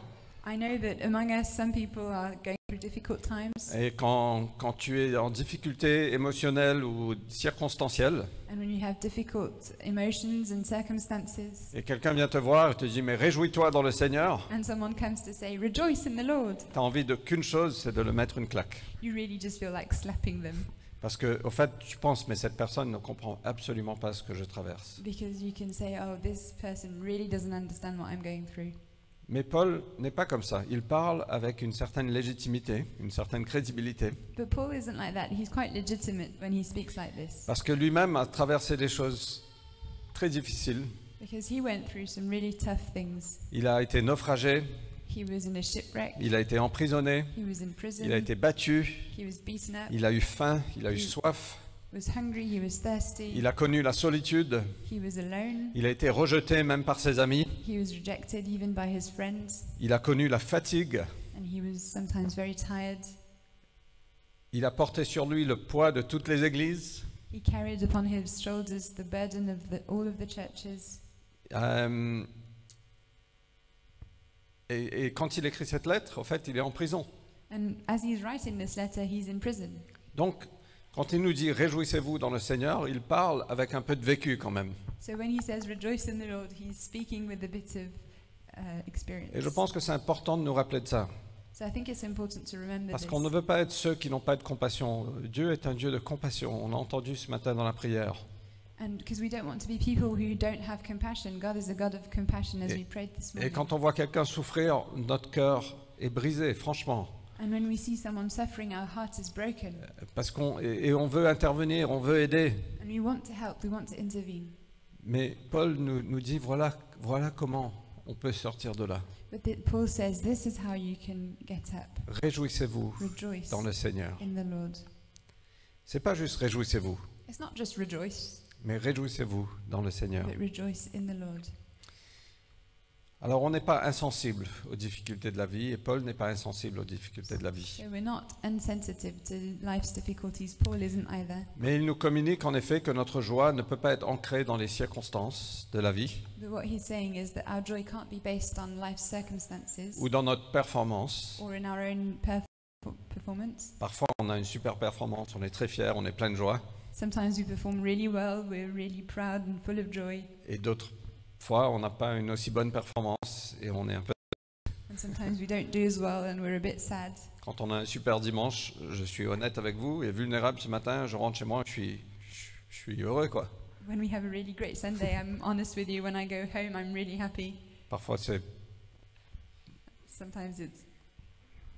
I know that among us, some people are going through difficult times. Et quand tu es en difficulté émotionnelle ou circonstancielle, And when you have difficult emotions and circumstances, et quelqu'un vient te voir et te dit « Mais réjouis-toi dans le Seigneur », and someone comes to say, rejoice in the Lord, tu as envie de qu'une chose, c'est de le mettre une claque. you really just feel like slapping them. Parce que, au fait, tu penses « Mais cette personne ne comprend absolument pas ce que je traverse ». Because you can say, oh, this person really doesn't understand what I'm going through. Mais Paul n'est pas comme ça. Il parle avec une certaine légitimité, une certaine crédibilité, But Paul isn't like that. He's quite legitimate when he speaks like this. parce que lui-même a traversé des choses très difficiles. Because he went through some really tough things. Il a été naufragé, He was in a shipwreck. il a été emprisonné, He was in prison. il a été battu, He was beaten up. il a eu faim, il a eu soif, Was hungry. He was thirsty. il a connu la solitude, He was alone. il a été rejeté même par ses amis, He was rejected even by his friends. il a connu la fatigue, And he was sometimes very tired. il a porté sur lui le poids de toutes les églises. He carried upon his shoulders the burden of all of the churches. Euh, et quand il écrit cette lettre, en fait, il est en prison. And as he's writing this letter, he's in prison. Donc, quand il nous dit « Réjouissez-vous dans le Seigneur », il parle avec un peu de vécu quand même. So when he says rejoice in the Lord, he's speaking with a bit of experience. Et je pense que c'est important de nous rappeler de ça. So I think it's important to remember Parce this. qu'on ne veut pas être ceux qui n'ont pas de compassion. Dieu est un Dieu de compassion. On l'a entendu ce matin dans la prière. And because we don't want to be people who don't have compassion. God is a God of compassion, as we prayed this Et morning. quand on voit quelqu'un souffrir, notre cœur est brisé, franchement. And when we see someone suffering, our heart is broken. Parce on veut intervenir, on veut aider. And we want to help, we want to intervene. Mais Paul nous dit, voilà comment on peut sortir de là. But Paul says this is how you can get up. Réjouissez-vous Rejoice dans le Seigneur. in the Lord. C'est pas juste réjouissez-vous, It's not just rejoice, mais réjouissez-vous dans le Seigneur. but rejoice in the Lord. Alors on n'est pas insensible aux difficultés de la vie, et Paul n'est pas insensible aux difficultés de la vie. So we're not insensitive to life's difficulties. Paul isn't either. Mais il nous communique en effet que notre joie ne peut pas être ancrée dans les circonstances de la vie But what he's saying is that our joy can't be based on life's circumstances ou dans notre performance. or in our own performance. Parfois on a une super performance, on est très fier, on est plein de joie, Sometimes we perform really well, we're really proud and full of joy. et d'autres fois on n'a pas une aussi bonne performance et on est un peu... And sometimes we don't do as well and we're a bit sad. Quand on a un super dimanche, je suis honnête avec vous et vulnérable ce matin, je rentre chez moi, je suis heureux quoi. When we have a really great Sunday, I'm honest with you, when I go home, I'm really happy. Parfois Sometimes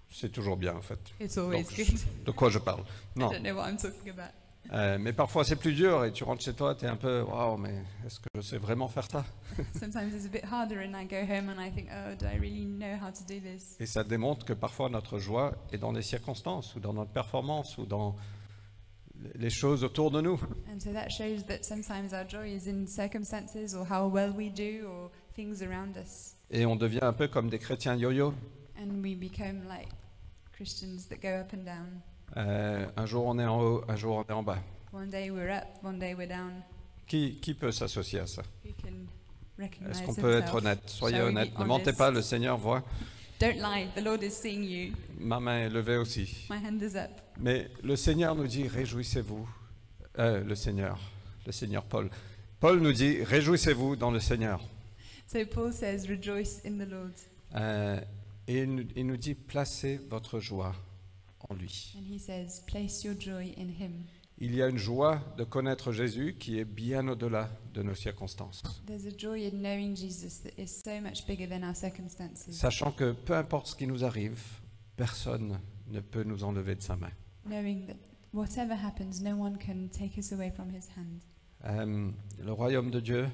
c'est toujours bien en fait. it's always Donc, good. de quoi je parle? I Non. don't know what I'm talking about. Mais parfois c'est plus dur et tu rentres chez toi, tu es un peu waouh, mais est-ce que je sais vraiment faire ça? Sometimes it's a bit harder and I go home and I think, oh, do I really know how to do this? Et ça démontre que parfois notre joie est dans les circonstances ou dans notre performance ou dans les choses autour de nous. And so that shows that sometimes our joy is in circumstances or how well we do or things around us. Et on devient un peu comme des chrétiens yo-yo. And we become like Christians that go up and down. Un jour on est en haut, un jour on est en bas. One day we're up, one day we're down. Qui peut s'associer à ça? Who can recognize Est-ce qu'on peut être himself. honnête? Soyez Shall we be honnête. Ne mentez honest? pas, le Seigneur voit. Don't lie, the Lord is seeing you. Ma main est levée aussi. My hand is up. Mais le Seigneur nous dit, réjouissez-vous. Le Seigneur Paul. Paul nous dit, réjouissez-vous dans le Seigneur. So Paul says, rejoice in the Lord. Et il nous dit, placez votre joie en lui. And he says, place your joy in him. Il y a une joie de connaître Jésus qui est bien au-delà de nos circonstances. There's a joy in knowing Jesus that is so much bigger than our circumstances. Sachant que peu importe ce qui nous arrive, personne ne peut nous enlever de sa main. Knowing that whatever happens, no one can take us away from his hand. Le royaume de Dieu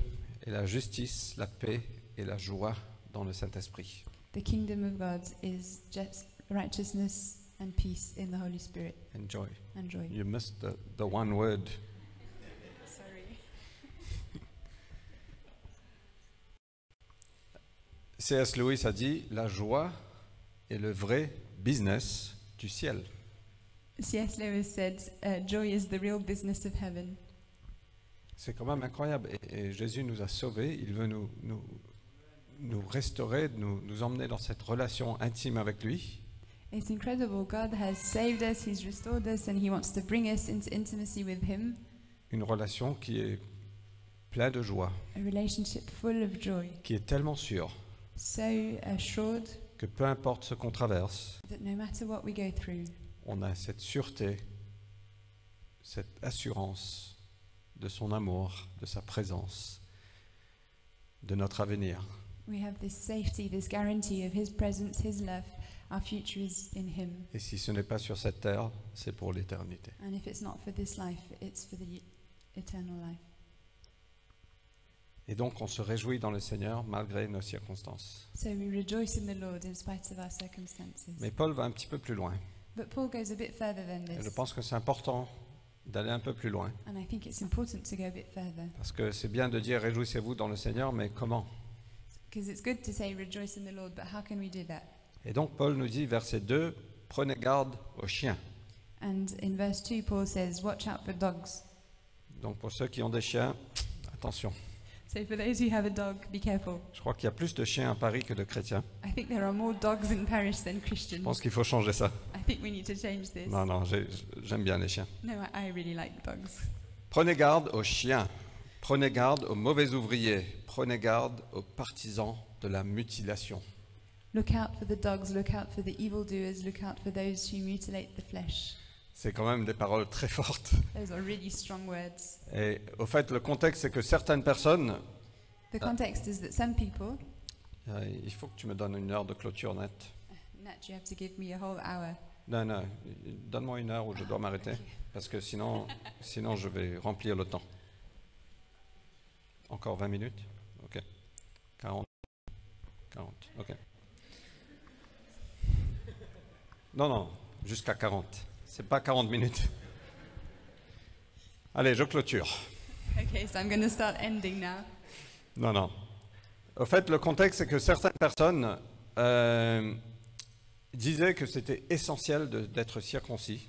est la justice, la paix et la joie dans le Saint-Esprit. The kingdom of God is just righteousness and peace in the Holy Spirit And joy. and joy. You missed the one word. Sorry. C.S. Lewis a dit, la joie est le vrai business du ciel. C.S. Lewis said, joy is the real business of heaven. C'est quand même incroyable. Et Jésus nous a sauvés. Il veut nous restaurer, nous emmener dans cette relation intime avec lui. It's incredible. God has saved us, he's restored us, and he wants to bring us into intimacy with him. Une relation qui est pleine de joie, A relationship full of joy, qui est tellement sûre so assured que peu importe ce qu'on traverse, that no matter what we go through, on a cette sûreté, cette assurance de son amour, de sa présence, de notre avenir. we have this safety, this guarantee of his presence, his love. Our future is in him. Et si ce n'est pas sur cette terre, c'est pour l'éternité. And if it's not for this life, it's for the eternal life. Et donc on se réjouit dans le Seigneur malgré nos circonstances. So we rejoice in the Lord in spite of our circumstances. Mais Paul va un petit peu plus loin. But Paul goes a bit further than Et je this. pense que c'est important d'aller un peu plus loin. And I think it's important to go a bit further. Parce que c'est bien de dire réjouissez-vous dans le Seigneur, mais comment? Because it's good to say rejoice in the Lord, but how can we do that? Et donc Paul nous dit, verset 2, prenez garde aux chiens. And in verse 2, Paul says, watch out for dogs. Donc pour ceux qui ont des chiens, attention. So for those who have a dog, be careful. Je crois qu'il y a plus de chiens à Paris que de chrétiens. I think there are more dogs in Paris than Je Christians. pense qu'il faut changer ça. I think we need to change this. Non, j'aime bien les chiens. No, I really like dogs. Prenez garde aux chiens. Prenez garde aux mauvais ouvriers. Prenez garde aux partisans de la mutilation. Look out for the dogs, look out for the evildoers, look out for those who mutilate the flesh. C'est quand même des paroles très fortes. Those are really strong words. Et au fait, le contexte, c'est que certaines personnes... The context is that some people, il faut que tu me donnes une heure de clôture nette. Nat, you have to give me a whole hour. Non, donne-moi une heure où je dois m'arrêter. Parce que sinon je vais remplir le temps. Encore 20 minutes? Ok. 40. Ok. Non, jusqu'à 40. C'est pas 40 minutes. Allez, je clôture. Okay, so I'm going to start ending now. Non. Au fait, le contexte, c'est que certaines personnes disaient que c'était essentiel d'être circoncis,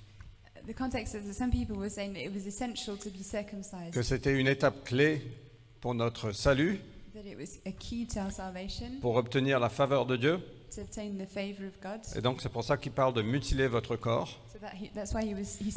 The context is that some people were saying that it was essential to be circumcised, que c'était une étape clé pour notre salut, that it was a key to our salvation, pour obtenir la faveur de Dieu. to obtain the favor of God. Et donc, c'est pour ça qu'il parle de mutiler votre corps. So that's why he's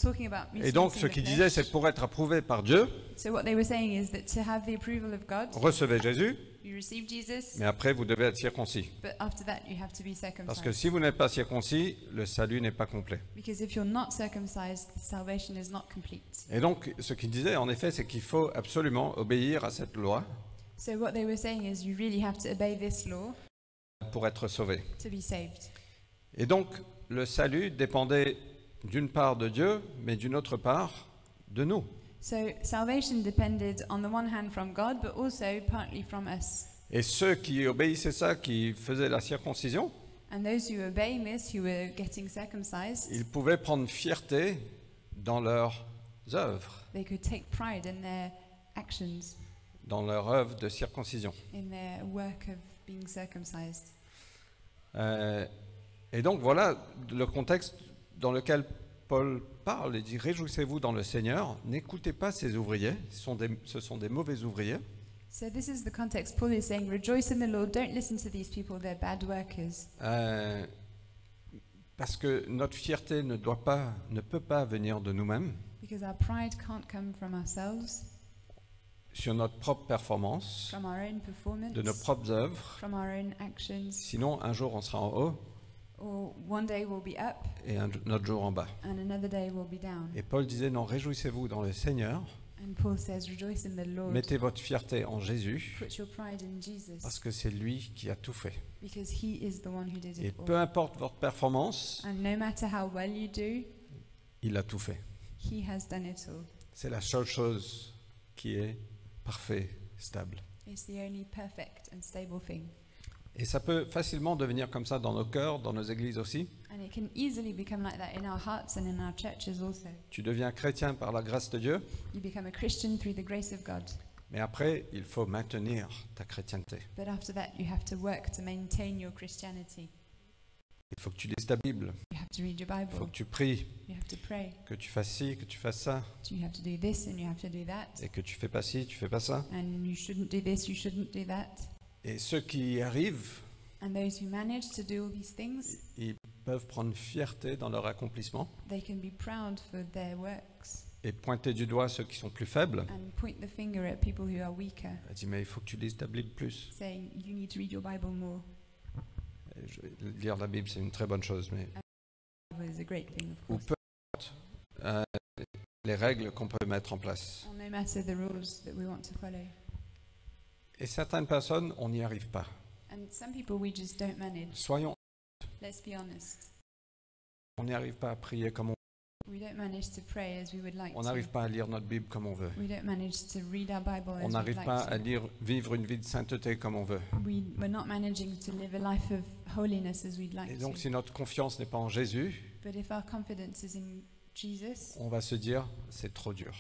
talking about Et donc, mutilating ce the qu'il flesh. disait, c'est pour être approuvé par Dieu, So what they were saying is that to have the approval of God, recevez Jésus, you receive Jesus, mais après, vous devez être circoncis. but after that you have to be Parce que circumcised. si vous n'êtes pas circoncis, le salut n'est pas complet. Because if you're not circumcised, salvation is not complete. Et donc, ce qu'il disait, en effet, c'est qu'il faut absolument obéir à cette loi So what they were saying is you really have to obey this law pour être sauvé. to be saved. Et donc, le salut dépendait d'une part de Dieu, mais d'une autre part de nous. So salvation depended on the one hand from God, but also partly from us. Et ceux qui obéissaient ça, qui faisaient la circoncision, And those who obey this, who were getting circumcised, ils pouvaient prendre fierté dans leurs œuvres, they could take pride in their actions, dans leur œuvre de circoncision. in their work of being circumcised. Et donc voilà le contexte dans lequel Paul parle. Il dit « Réjouissez-vous dans le Seigneur, n'écoutez pas ces ouvriers, ce sont des mauvais ouvriers. So this is the context. Paul is saying, rejoice in the Lord. Don't listen to these people. They're bad workers. Parce que notre fierté ne peut pas venir de nous-mêmes, Because our pride can't come from ourselves, sur notre propre performance, from our own performance, de nos propres œuvres. from our own actions. Sinon, un jour, on sera en haut Or one day we'll be up et un autre jour en bas. and another day we'll be down. Et Paul disait, non, réjouissez-vous dans le Seigneur, And Paul says, rejoice in the Lord. mettez votre fierté en Jésus, Put your pride in Jesus. parce que c'est lui qui a tout fait. Because he is the one who did Et it peu all. importe votre performance, And no matter how well you do, il a tout fait. he has done it all. C'est la seule chose qui est parfait, stable. It's the only perfect and stable thing. Et ça peut facilement devenir comme ça dans nos cœurs, dans nos églises aussi. And it can easily become like that in our hearts and in our churches also. Tu deviens chrétien par la grâce de Dieu, You become a Christian through the grace of God. mais après, il faut maintenir ta chrétienté. But after that, you have to work to maintain your Christianity. Il faut que tu lises ta Bible, You have to read your il faut Bible. que tu pries, You have to pray. que tu fasses ci, que tu fasses ça, You have to do this and you have to do that. et que tu fais pas ci, tu fais pas ça. And you shouldn't do this, you shouldn't do that. Et ceux qui y arrivent, And those who manage to do all these things, ils peuvent prendre fierté dans leur accomplissement they can be proud for their works et pointer du doigt ceux qui sont plus faibles. and point the finger at people who are weaker, Elle dit, mais il faut que tu lises ta Bible plus. saying, you need to read your Bible more. Lire la Bible, c'est une très bonne chose, mais It was a great thing, of ou course. peu importe les règles qu'on peut mettre en place. Or no matter the rules that we want to follow. Et certaines personnes, on n'y arrive pas. And some people we just don't manage. Soyons, Let's be honest. on n'y arrive pas à prier comme We don't manage to pray as we would like on n'arrive to. pas à lire notre Bible comme on veut. We don't manage to read our Bible as On we'd n'arrive like pas à to. vivre une vie de sainteté comme on veut. We're not managing to live a life of holiness as we'd like Et donc, to. si notre confiance n'est pas en Jésus, But if our confidence is in Jesus, on va se dire, c'est trop dur.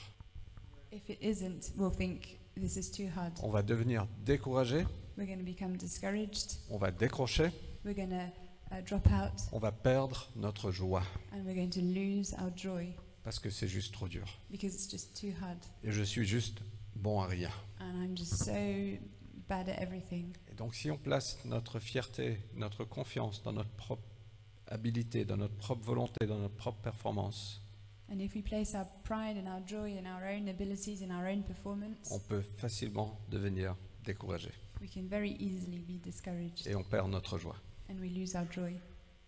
if it isn't, we'll think this is too hard. On va devenir découragé, We're going to become discouraged. on va décrocher, We're going to drop out, on va perdre notre joie, and we're going to lose our joy parce que c'est juste trop dur. because it's just too hard. Et je suis juste bon à rien. And I'm just so bad at everything. Et donc, si on place notre fierté, notre confiance dans notre propre habilité, dans notre propre volonté, dans notre propre performance, And if we place our pride and our joy in our own abilities and our own performance, on peut facilement devenir découragé. we can very easily be discouraged Et on perd notre joie. and we lose our joy.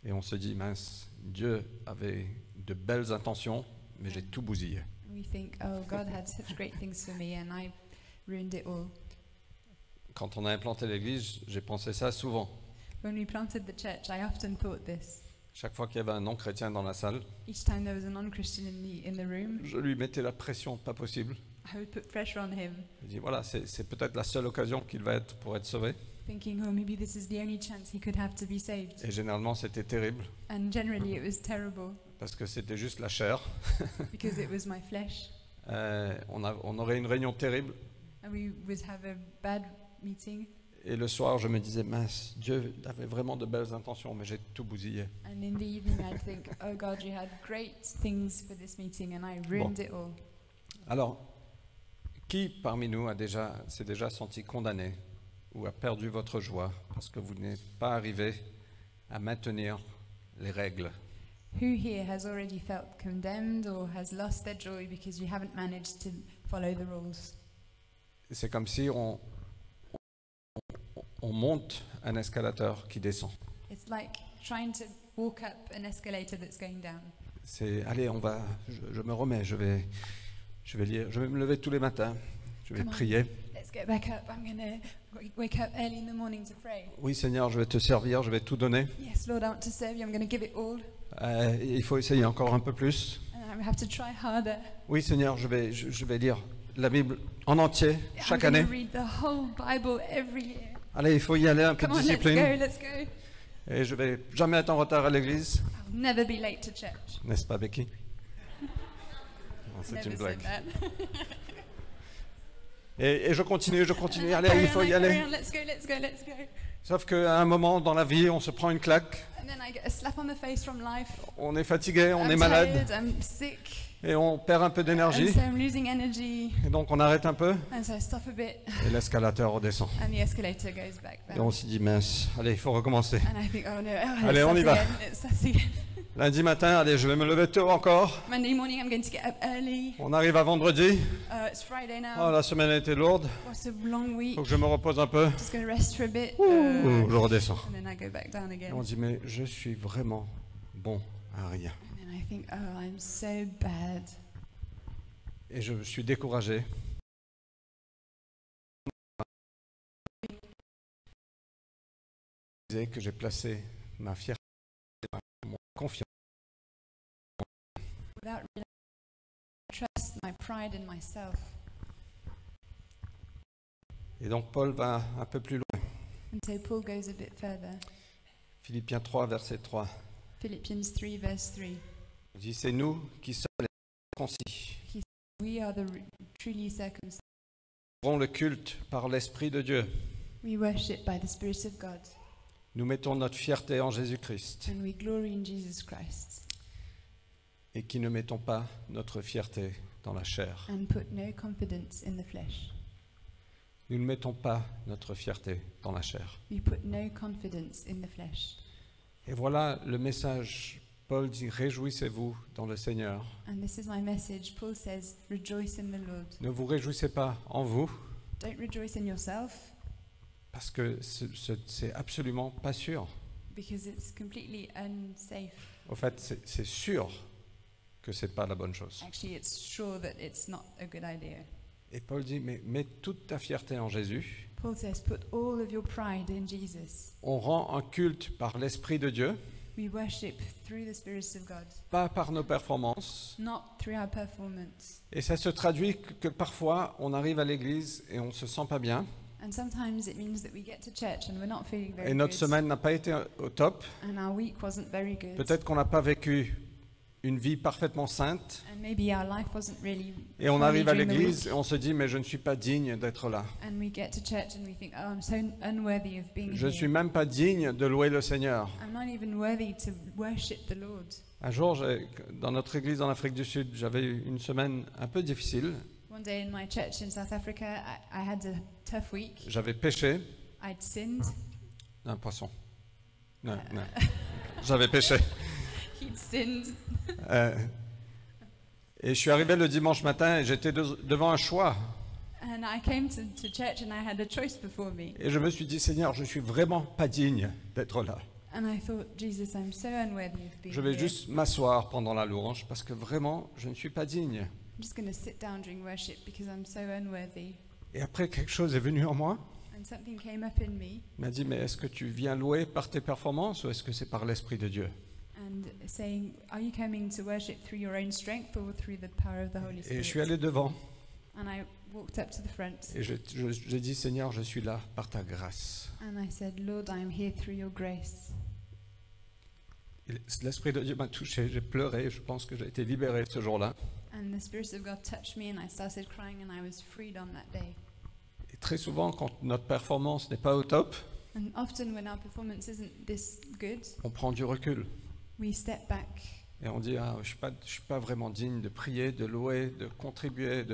Et on se dit, mince, Dieu avait de belles intentions, mais j'ai tout bousillé. And we think, oh, God had such great things for me and I ruined it all. Quand on a implanté l'église, j'ai pensé ça souvent. When we planted the church, I often thought this. Chaque fois qu'il y avait un non-chrétien dans la salle, Each time there was a non-Christian in the room, je lui mettais la pression pas possible. I would put pressure on him, Je dis, voilà, c'est peut-être la seule occasion qu'il va être pour être sauvé. thinking, oh, maybe this is the only chance he could have to be saved. Et généralement, c'était terrible, And generally it was terrible parce que c'était juste la chair. because it was my flesh. On aurait une réunion terrible. And we would have a bad meeting. Et le soir, je me disais, mince, Dieu avait vraiment de belles intentions, mais j'ai tout bousillé. And in the evening I'd think, oh God, you had great things for this meeting and I ruined it all. Alors, qui parmi nous s'est déjà senti condamné ou a perdu votre joie parce que vous n'êtes pas arrivé à maintenir les règles? Who here has already felt condemned or has lost their joy because you haven't managed to follow the rules? C'est comme si on monte un escalateur qui descend. It's like trying to walk up an escalator that's going down. C'est, allez, je me remets, je vais lire, je vais me lever tous les matins, je vais Come on. prier. Let's get back up. I'm going to wake up early in the morning to pray. Oui, Seigneur, je vais te servir, je vais tout donner. Yes, Lord, I want to serve you. I'm going to give it all. Il faut essayer encore un peu plus. And I have to try harder. Oui, Seigneur, je vais lire la Bible en entier, chaque I'm going année. to read the whole Bible every year. Allez, il faut y aller, un peu Come de on, let's discipline. go, let's go. Et je vais jamais être en retard à l'église. I'll never be late to church. N'est-ce pas, Becky? Non, c'est Never une said blague. that. Et je continue, allez, Carry il on, faut y carry aller. on, let's go, let's go, let's go. Sauf qu'à un moment dans la vie, on se prend une claque, And then I get a slap on the face from life. on est fatigué, on I'm est malade. tired, I'm sick. et on perd un peu d'énergie. And so I'm losing energy, Et donc on arrête un peu and so I stop a bit, et l'escalateur redescend. and the escalator goes back Et on down. s'y dit mince, allez, il faut recommencer. And I think, oh no, Allez, on y va. It starts again. Lundi matin, allez, je vais me lever tôt encore. Monday morning, I'm going to get up early. On arrive à vendredi. It's Friday now. Oh, la semaine a été lourde. What's a long week? Faut que je me repose un peu. Just going to rest for a bit. Ouh, je redescends. And then I go back down again. Et on dit mais je suis vraiment bon à rien. And then I think, oh, I'm so bad. Et je suis découragé. Que j'ai placé ma fierté, mon confiance. Without realizing, I trust my pride in myself. Et donc Paul va un peu plus loin. And so Paul goes a bit further. Philippiens 3, verset 3. Philippians 3, verse 3. Il dit c'est nous qui sommes les circoncis. We are the truly circumcised. Nous le culte par l'Esprit de Dieu. We worship by the Spirit of God. Nous mettons notre fierté en Jésus-Christ. And we glory in Jesus Christ. Et qui ne mettons pas notre fierté dans la chair. And put no confidence in the flesh. Nous ne mettons pas notre fierté dans la chair. We put no confidence in the flesh. Et voilà le message. Paul dit réjouissez-vous dans le Seigneur. And this is my message. Paul says, rejoice in the Lord. Ne vous réjouissez pas en vous, Don't rejoice in yourself, parce que c'est absolument pas sûr. because it's completely unsafe. Au fait, c'est sûr que c'est pas la bonne chose. Actually, it's sure that it's not a good idea. Et Paul dit mais mets toute ta fierté en Jésus. Paul says, put all of your pride in Jesus. On rend un culte par l'Esprit de Dieu, We worship through the Spirit of God, pas par nos performances. not through our performance. Et ça se traduit que parfois on arrive à l'église et on se sent pas bien. And sometimes it means that we get to church and we're not feeling very Et notre good. semaine n'a pas été au top. And our week wasn't very good. Peut-être qu'on n'a pas vécu une vie parfaitement sainte. And maybe our life wasn't really Et on holy arrive à during the l'église week. et on se dit mais je ne suis pas digne d'être là. And we get to church and we think, oh, I'm so unworthy of being Je ne here. suis même pas digne de louer le Seigneur. I'm not even worthy to worship the Lord. Un jour, dans notre église en Afrique du Sud, j'avais eu une semaine un peu difficile. One day in my church in South Africa, I had a tough week. J'avais péché. I'd sinned. Un poisson. Non, non. J'avais péché. He'd sinned. Et je suis arrivé le dimanche matin et j'étais devant un choix. And I came to church and I had a choice before me. Et je me suis dit, Seigneur, je suis vraiment pas digne d'être là. And I thought, Jesus, I'm so unworthy of being Je vais here. juste m'asseoir pendant la louange parce que vraiment, je ne suis pas digne. I'm just going to sit down during worship because I'm so unworthy. Et après, quelque chose est venu en moi. And something came up in me Il m'a dit, mais est-ce que tu viens louer par tes performances ou est-ce que c'est par l'Esprit de Dieu? and saying, are you coming to worship through your own strength or through the power of the Holy Et Spirit? je suis allé devant And I walked up to the front et j'ai dit, Seigneur, je suis là par ta grâce. and I said, Lord, I am here through your grace. Et l'Esprit de Dieu m'a touché, j'ai pleuré, je pense que j'ai été libéré ce jour-là. And the Spirit of God touched me and I started crying and I was freed on that day. Et très souvent, quand notre performance n'est pas au top, And often when our performance isn't this good, on prend du recul. we step back Et on dit, ah, je ne suis pas vraiment digne de prier, de louer, de contribuer,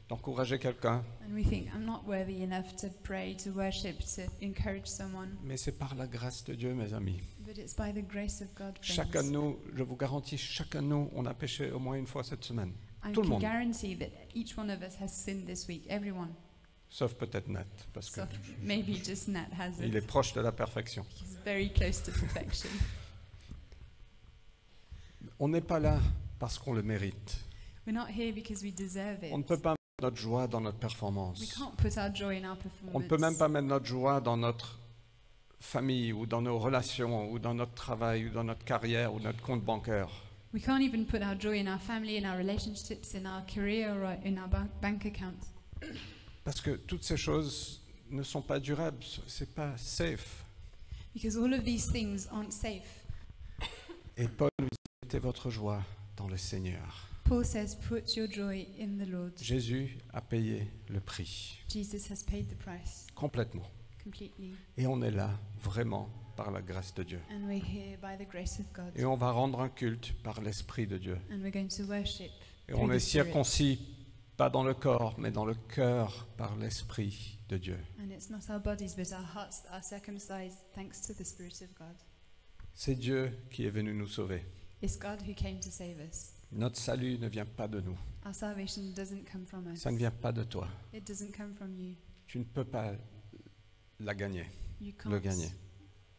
d'encourager quelqu'un. and we think, I'm not worthy enough to pray, to worship, to encourage someone. Mais c'est par la grâce de Dieu, mes amis. But it's by the grace of God. Chacun de friends. nous, je vous garantis, chacun de nous, on a péché au moins une fois cette semaine. I Tout le can monde. guarantee that each one of us has sinned this week, everyone. Sauf peut-être Nat, parce que So maybe just Nat has il it. est proche de la perfection. He's very close to perfection. On n'est pas là parce qu'on le mérite. We're not here because we deserve it. On ne peut pas mettre notre joie dans notre We performance. can't put our joy in our performance. On ne peut même pas mettre notre joie dans notre famille ou dans nos relations ou dans notre travail ou dans notre carrière ou notre compte bancaire. We can't even put our joy in our family, in our relationships, in our career, or in our bank account. Parce que toutes ces choses ne sont pas durables, c'est pas safe. Because all of these things aren't safe. Et Paul nous dit, mettez votre joie dans le Seigneur. Paul says, put your joy in the Lord. Jésus a payé le prix, Jesus has paid the price complètement. completely. Et on est là vraiment par la grâce de Dieu. And we're here by the grace of God. Et on va rendre un culte par l'Esprit de Dieu. And we're going to worship Et through on the est Spirit. circoncis, pas dans le corps, mais dans le cœur par l'Esprit de Dieu. And it's not our bodies, but our hearts that are circumcised thanks to the Spirit of God. C'est Dieu qui est venu nous sauver. It's God who came to save us. Notre salut ne vient pas de nous. Our salvation doesn't come from us. Ça ne vient pas de toi. It doesn't come from you. Tu ne peux pas la gagner, You le can't gagner.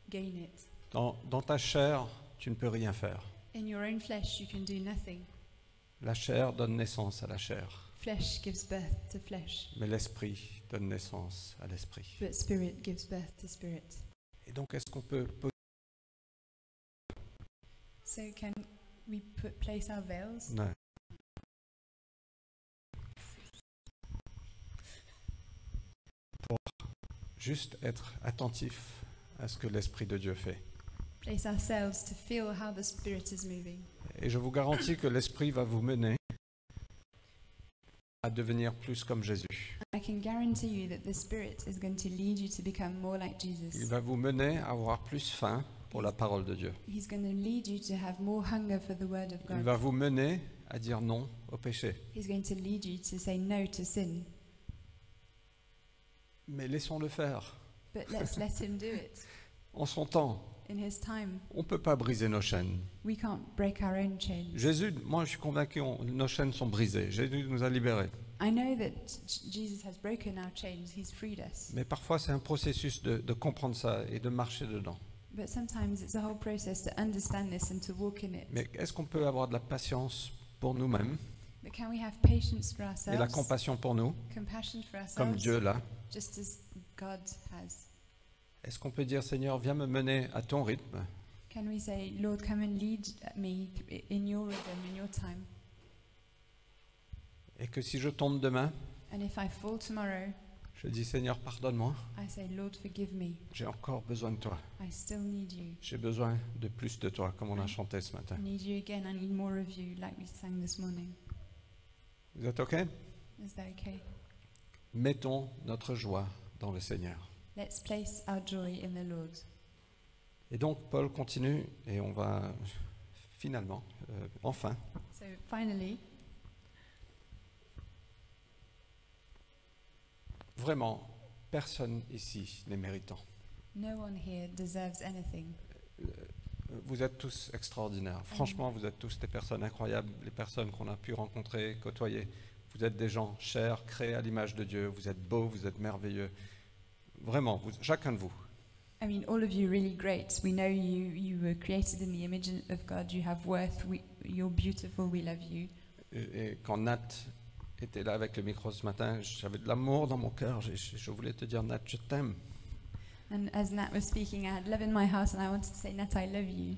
gain it. Dans ta chair, tu ne peux rien faire. In your own flesh, you can do nothing. La chair donne naissance à la chair, Flesh gives birth to flesh, mais l'esprit donne naissance à l'esprit. but spirit gives birth to spirit. Et donc, est-ce qu'on peut poser So can we place our veils? Non. Pour juste être attentif à ce que l'Esprit de Dieu fait. Place ourselves to feel how the Spirit is moving. Et je vous garantis que l'Esprit va vous mener à devenir plus comme Jésus. I can guarantee you that the Spirit is going to lead you to become more like Il Jesus. va vous mener à avoir plus faim pour la parole de Dieu. He's going to lead you to have more hunger for the Word of Il God. va vous mener à dire non au péché. He's going to lead you to say no to sin. Mais laissons-le faire. But let's let Him do it En son temps, in His time. on ne peut pas briser nos chaînes. We can't break our own chains. Jésus, moi je suis convaincu, nos chaînes sont brisées. Jésus nous a libérés. I know that Jesus has broken our chains. He's freed us. Mais parfois c'est un processus de comprendre ça et de marcher dedans. But sometimes it's a whole process to understand this and to walk in it. Mais est-ce qu'on peut avoir de la patience pour nous-mêmes But can we have patience for et la ourselves, compassion pour nous, compassion for comme ourselves, Dieu l'a? just as God has? Est-ce qu'on peut dire, Seigneur, viens me mener à ton rythme Can we say, Lord, come and lead me in your rhythm, in your time? et que si je tombe demain, And if I fall tomorrow, je dis, Seigneur, pardonne-moi, I say, Lord, forgive me. j'ai encore besoin de toi. I still need you. J'ai besoin de plus de toi, comme on a chanté ce matin. I need you again. I need more of you, like we sang this morning. Vous êtes OK? Is that okay? Mettons notre joie dans le Seigneur. Let's place our joy in the Lord. Et donc, Paul continue, et on va finalement, enfin, So finally, vraiment, personne ici n'est méritant. no one here deserves anything. Vous êtes tous extraordinaires. Franchement, vous êtes tous des personnes incroyables, les personnes qu'on a pu rencontrer, côtoyer. Vous êtes des gens chers, créés à l'image de Dieu. Vous êtes beaux, vous êtes merveilleux. Vraiment, chacun de vous. I mean, all of you really great. We know you. You were created in the image of God. You have worth. You're beautiful. We love you. Et quand Nat était là avec le micro ce matin, j'avais de l'amour dans mon cœur. Je voulais te dire, Nat, je t'aime. And as Nat was speaking, I had love in my heart, and I wanted to say, Nat, I love you.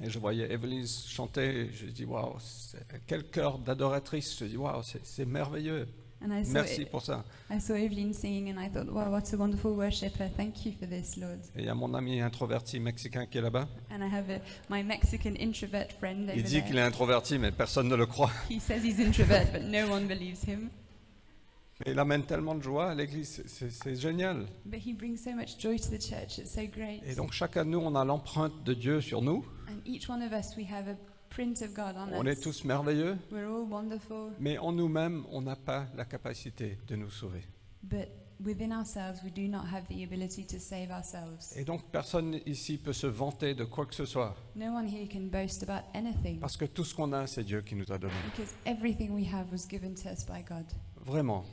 Et je voyais Evelise chanter, et je dis, waouh, quel cœur d'adoratrice. Je dis, waouh, c'est merveilleux. And I saw Merci pour ça. I saw Evelyn singing, and I thought, wow, what a wonderful worshipper. Thank you for this, Lord. Et il y a mon ami introverti mexicain qui est là-bas. And I have my Mexican introvert friend over Il dit qu'il there. est introverti, mais personne ne le croit. He says he's introvert, but no one believes him. Mais il amène tellement de joie à l'église, c'est génial. But he brings so much joy to the church. It's so great. Et donc chacun de nous, on a l'empreinte de Dieu sur nous. And each one of us, we have a print of God on On us. est tous merveilleux, We're all wonderful, mais en nous-mêmes, on n'a pas la capacité de nous sauver. but within ourselves, we do not have the ability to save ourselves. Et donc personne ici peut se vanter de quoi que ce soit, No one here can boast about anything, parce que tout ce qu'on a, c'est Dieu qui nous a donné. because everything we have was given to us by God. Vraiment.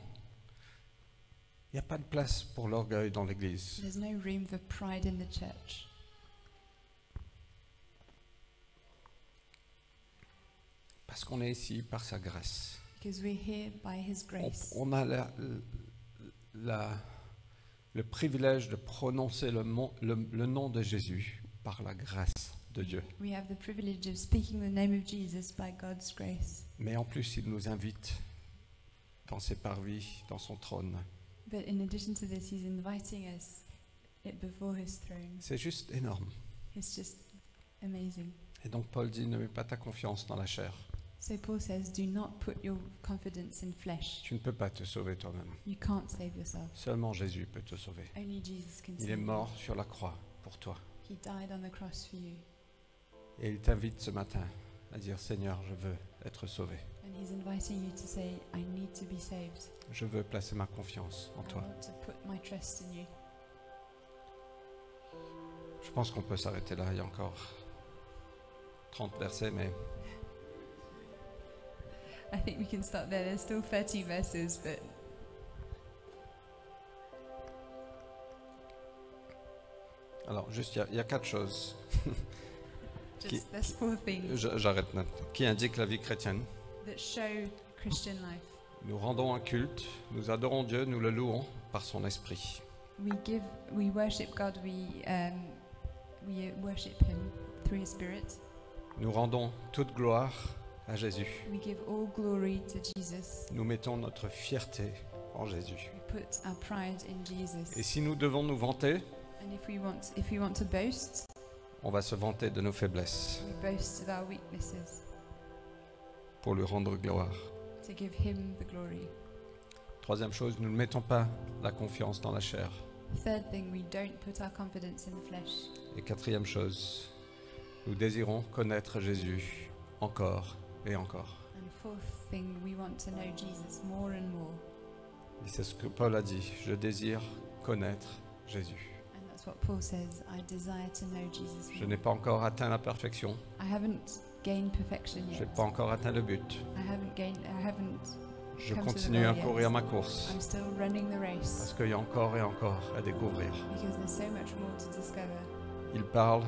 Il n'y a pas de place pour l'orgueil dans l'église. There's no room for pride in the church. Parce qu'on est ici par sa grâce. Because we're here by His grace. On a le privilège de prononcer le nom de Jésus par la grâce de Dieu. We have the privilege of speaking the name of Jesus by God's grace. Mais en plus, il nous invite dans ses parvis, dans son trône. But in addition to this, He's inviting us before His throne. C'est juste énorme. It's just amazing. Et donc Paul dit, ne mets pas ta confiance dans la chair. So Paul says, do not put your confidence in flesh. Tu ne peux pas te sauver toi-même. You can't save yourself. Seulement Jésus peut te sauver. Only Jesus can Il save est you. mort sur la croix pour toi. He died on the cross for you. Et il t'invite ce matin à dire, Seigneur, je veux être sauvé. And He's inviting you to say, I need to be saved. Je veux placer ma confiance en I toi. want to put my trust in you. Je pense qu'on peut s'arrêter là, il y a encore 30 versets, mais I think we can stop there. There's still 30 verses, but alors juste il y a 4 choses, there's 4 things j'arrête maintenant, qui indiquent la vie chrétienne. that show Christian life. Nous rendons un culte, nous adorons Dieu, nous le louons par son esprit. We worship God. We worship Him through His Spirit. Nous rendons toute gloire à Jésus. We give all glory to Jesus. Nous mettons notre fierté en Jésus. We put our pride in Jesus. Et si nous devons nous vanter, And if we want to boast, on va se vanter de nos faiblesses we boast of our weaknesses pour lui rendre gloire. to give Him the glory. Troisième chose, nous ne mettons pas la confiance dans la chair. Third thing, we don't put our confidence in the flesh. Et quatrième chose, nous désirons connaître Jésus encore et encore. And fourth thing, we want to know Jesus more and more. Et c'est ce que Paul a dit, je désire connaître Jésus. And that's what Paul says, I desire to know Jesus Je more. n'ai pas encore atteint la perfection, I haven't gained perfection je yet. n'ai pas encore atteint le but. I haven't Je come to the continue à goal yet. courir ma course I'm still running the race parce qu'il y a encore et encore à découvrir. because there's so much more to discover. Il parle,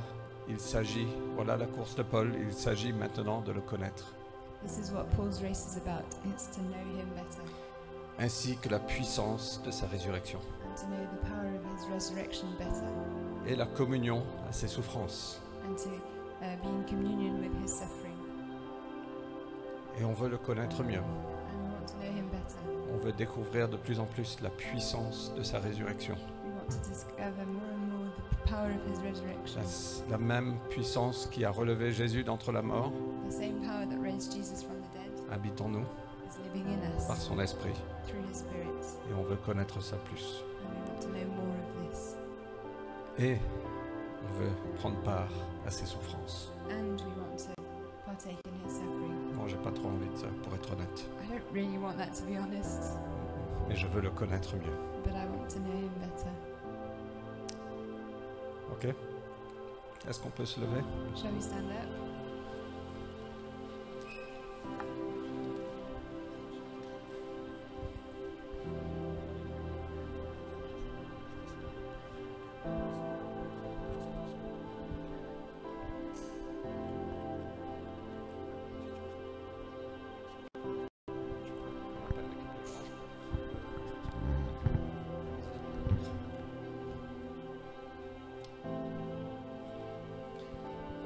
il s'agit, voilà la course de Paul, il s'agit maintenant de le connaître, This is what Paul's race is about. It's to know Him better ainsi que la puissance de sa résurrection and to know the power of His resurrection better et la communion à ses souffrances. and to be in communion with His suffering. Et on veut le connaître mieux. And we want to know Him better. On veut découvrir de plus en plus la puissance de sa résurrection. We want to discover more and more the power of His resurrection. La même puissance qui a relevé Jésus d'entre la mort The same power that raised Jesus from the dead habite en nous is living in par us son esprit. through His Spirit. Et on veut connaître ça plus. And we want to know more of this. Et on veut prendre part à ses souffrances. And we want to partake in His suffering. Bon, j'ai pas trop envie de ça, pour être honnête. I don't really want that, to be honest, Mais je veux le connaître mieux. but I want to know Him better. Ok? Est-ce qu'on peut se lever? Shall we stand up?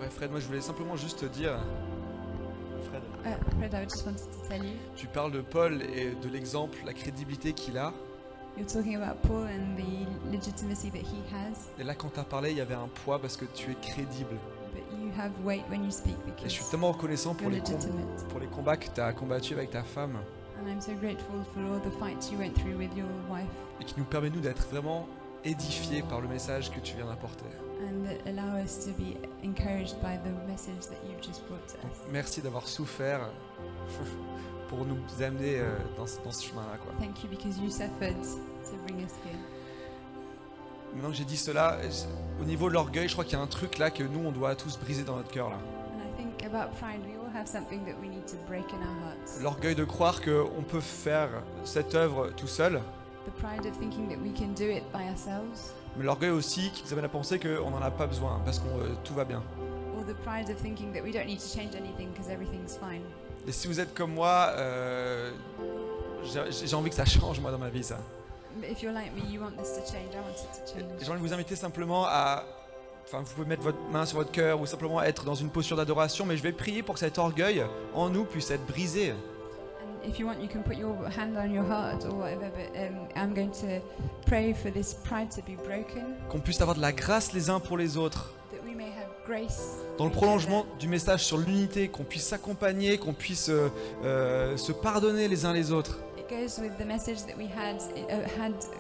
Ouais, Fred, moi je voulais simplement juste te dire, Fred, Fred, I just wanted to tell you, tu parles de Paul et de l'exemple, la crédibilité qu'il a. you're talking about Paul and the legitimacy that he has, Et là, quand tu as parlé, il y avait un poids parce que tu es crédible. but you have weight when you speak Et je suis because tellement reconnaissant pour you're les, legitimate. pour les combats que tu as combattus avec ta femme And I'm so grateful for all the fights you went through with your wife et qui nous permet, nous, d'être vraiment édifiés par le message que tu viens d'apporter. and that allow us to be encouraged by the message that you've just brought to Donc, us. merci d'avoir souffert pour nous amener dans ce chemin-là, quoi. Thank you because you suffered to bring us here. Maintenant que j'ai dit cela, au niveau de l'orgueil, je crois qu'il y a un truc là que nous, on doit tous briser dans notre cœur, là. And I think about pride, we all have something that we need to break in our hearts. L'orgueil de croire qu'on peut faire cette œuvre tout seul, The pride of thinking that we can do it by ourselves, mais l'orgueil aussi qui nous amène à penser qu'on n'en a pas besoin parce que tout va bien. or the pride of thinking that we don't need to change anything because everything's fine. Et si vous êtes comme moi, j'ai envie que ça change, moi, dans ma vie, ça. But if you're like me, you want this to change. I want it to Et change. j'ai envie de vous inviter simplement à... Enfin, vous pouvez mettre votre main sur votre cœur ou simplement être dans une posture d'adoration, mais je vais prier pour que cet orgueil en nous puisse être brisé. And if you want, you can put your hand on your heart or whatever. But I'm going to pray for this pride to be broken, Qu'on puisse avoir de la grâce les uns pour les autres. that we may have grace. Dans le for each prolongement other, du message sur l'unité, qu'on puisse s'accompagner, qu'on puisse se pardonner les uns les autres. It goes with the message that we had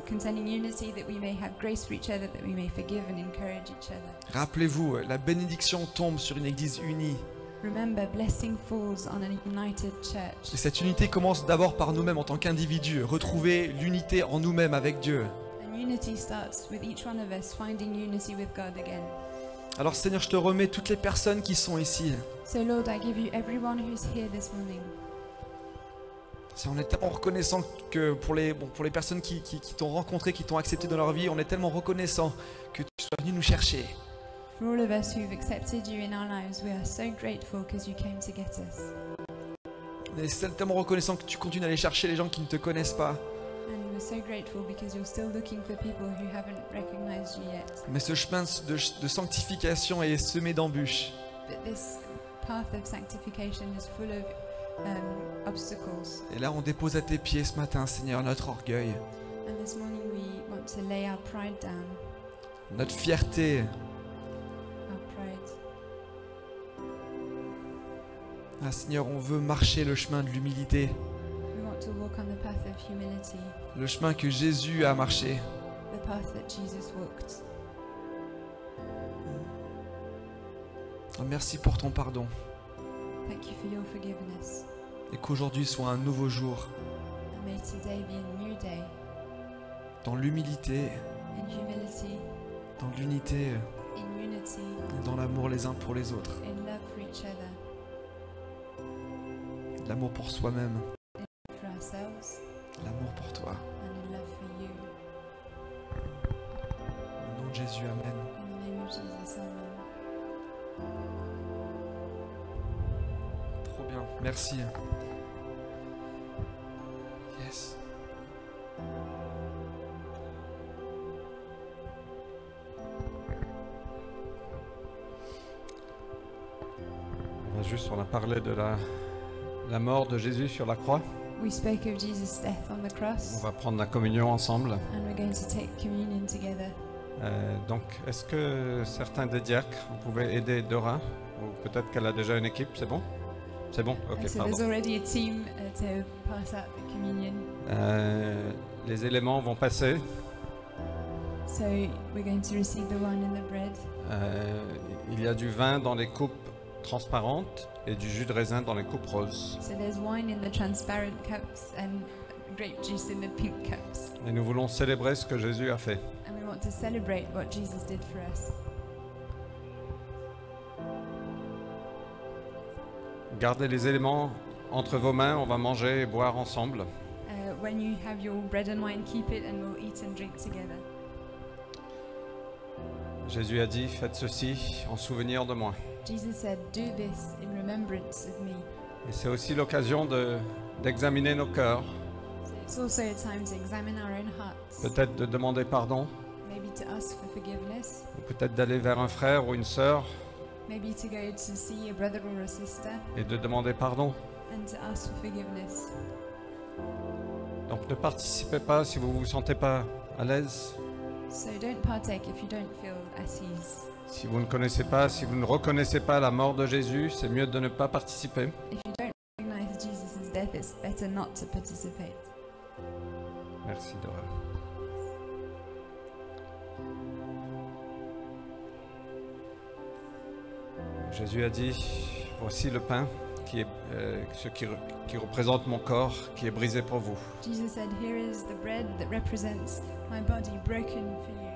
concerning unity, that we may have grace for each other, that we may forgive and encourage each other. Rappelez-vous, la bénédiction tombe sur une église unie. Remember, blessing falls on an united church. Et cette unité commence d'abord par nous-mêmes en tant qu'individus, retrouver l'unité en nous-mêmes avec Dieu. And unity starts with each one of us finding unity with God again. Alors Seigneur, je te remets toutes les personnes qui sont ici. So Lord, I give you everyone who's here this morning. On est tellement reconnaissant que pour les personnes qui t'ont rencontré, qui t'ont accepté dans leur vie, on est tellement reconnaissant que tu sois venu nous chercher. For all of us who've accepted you in our lives, we are so grateful because you came to get us. On est tellement reconnaissant que tu continues d'aller chercher les gens qui ne te connaissent pas. And we're so grateful because you're still looking for people who haven't recognized you yet. Mais ce chemin de sanctification est semé d'embûches. But this path of sanctification is full of obstacles. Et là, on dépose à tes pieds ce matin, Seigneur, notre orgueil, And this morning we want to lay our pride down, notre fierté. our pride. Ah, Seigneur, on veut marcher le chemin de l'humilité, We want to walk on the path of humility, le chemin que Jésus a marché. the path that Jesus walked. Ah, merci pour ton pardon. Thank you for your forgiveness. Et qu'aujourd'hui soit un nouveau jour, And may today be a new day dans l'humilité, in humility, dans l'unité, in unity, et dans l'amour les uns pour les autres. in love for each other, L'amour pour soi-même, for ourselves, l'amour pour toi. and in love for you. Au nom de Jésus, Amen. In the name of Jesus, amen. Trop bien, merci. Yes. On a parlé de la mort de Jésus sur la croix. We spoke of Jesus' death on the On cross, va prendre la communion ensemble. and we're going to take communion together. Donc, est-ce que certains des diacres, vous pouvez aider Dora? Ou peut-être qu'elle a déjà une équipe, c'est bon? C'est bon? Ok, So pardon. there's already a team to pass out the communion. Les éléments vont passer. So we're going to receive the wine and the bread. Il y a du vin dans les coupes transparentes et du jus de raisin dans les coupes roses. So there's wine in the transparent cups and grape juice in the pink cups. Et nous voulons célébrer ce que Jésus a fait. And we want to celebrate what Jesus did for us. Gardez les éléments entre vos mains, on va manger et boire ensemble. When you have your bread and wine, keep it and we'll eat and drink together. Jésus a dit, faites ceci en souvenir de moi. Jesus said, do this in remembrance of me. Et c'est aussi l'occasion d'examiner nos cœurs, So it's also a time to examine our own hearts. peut-être de demander pardon, Maybe to ask for forgiveness. ou peut-être d'aller vers un frère ou une sœur Maybe to go to see a brother or a sister et de demander pardon. and to ask for forgiveness. Donc ne participez pas si vous ne vous sentez pas à l'aise, So don't partake if you don't feel at ease. si vous ne connaissez pas, si vous ne reconnaissez pas la mort de Jésus, c'est mieux de ne pas participer. If you don't recognize Jesus' death, it's better not to participate. Merci Dora. Jésus a dit, voici le pain qui est qui représente mon corps, qui est brisé pour vous. Jesus said, here is the bread that represents my body broken for you.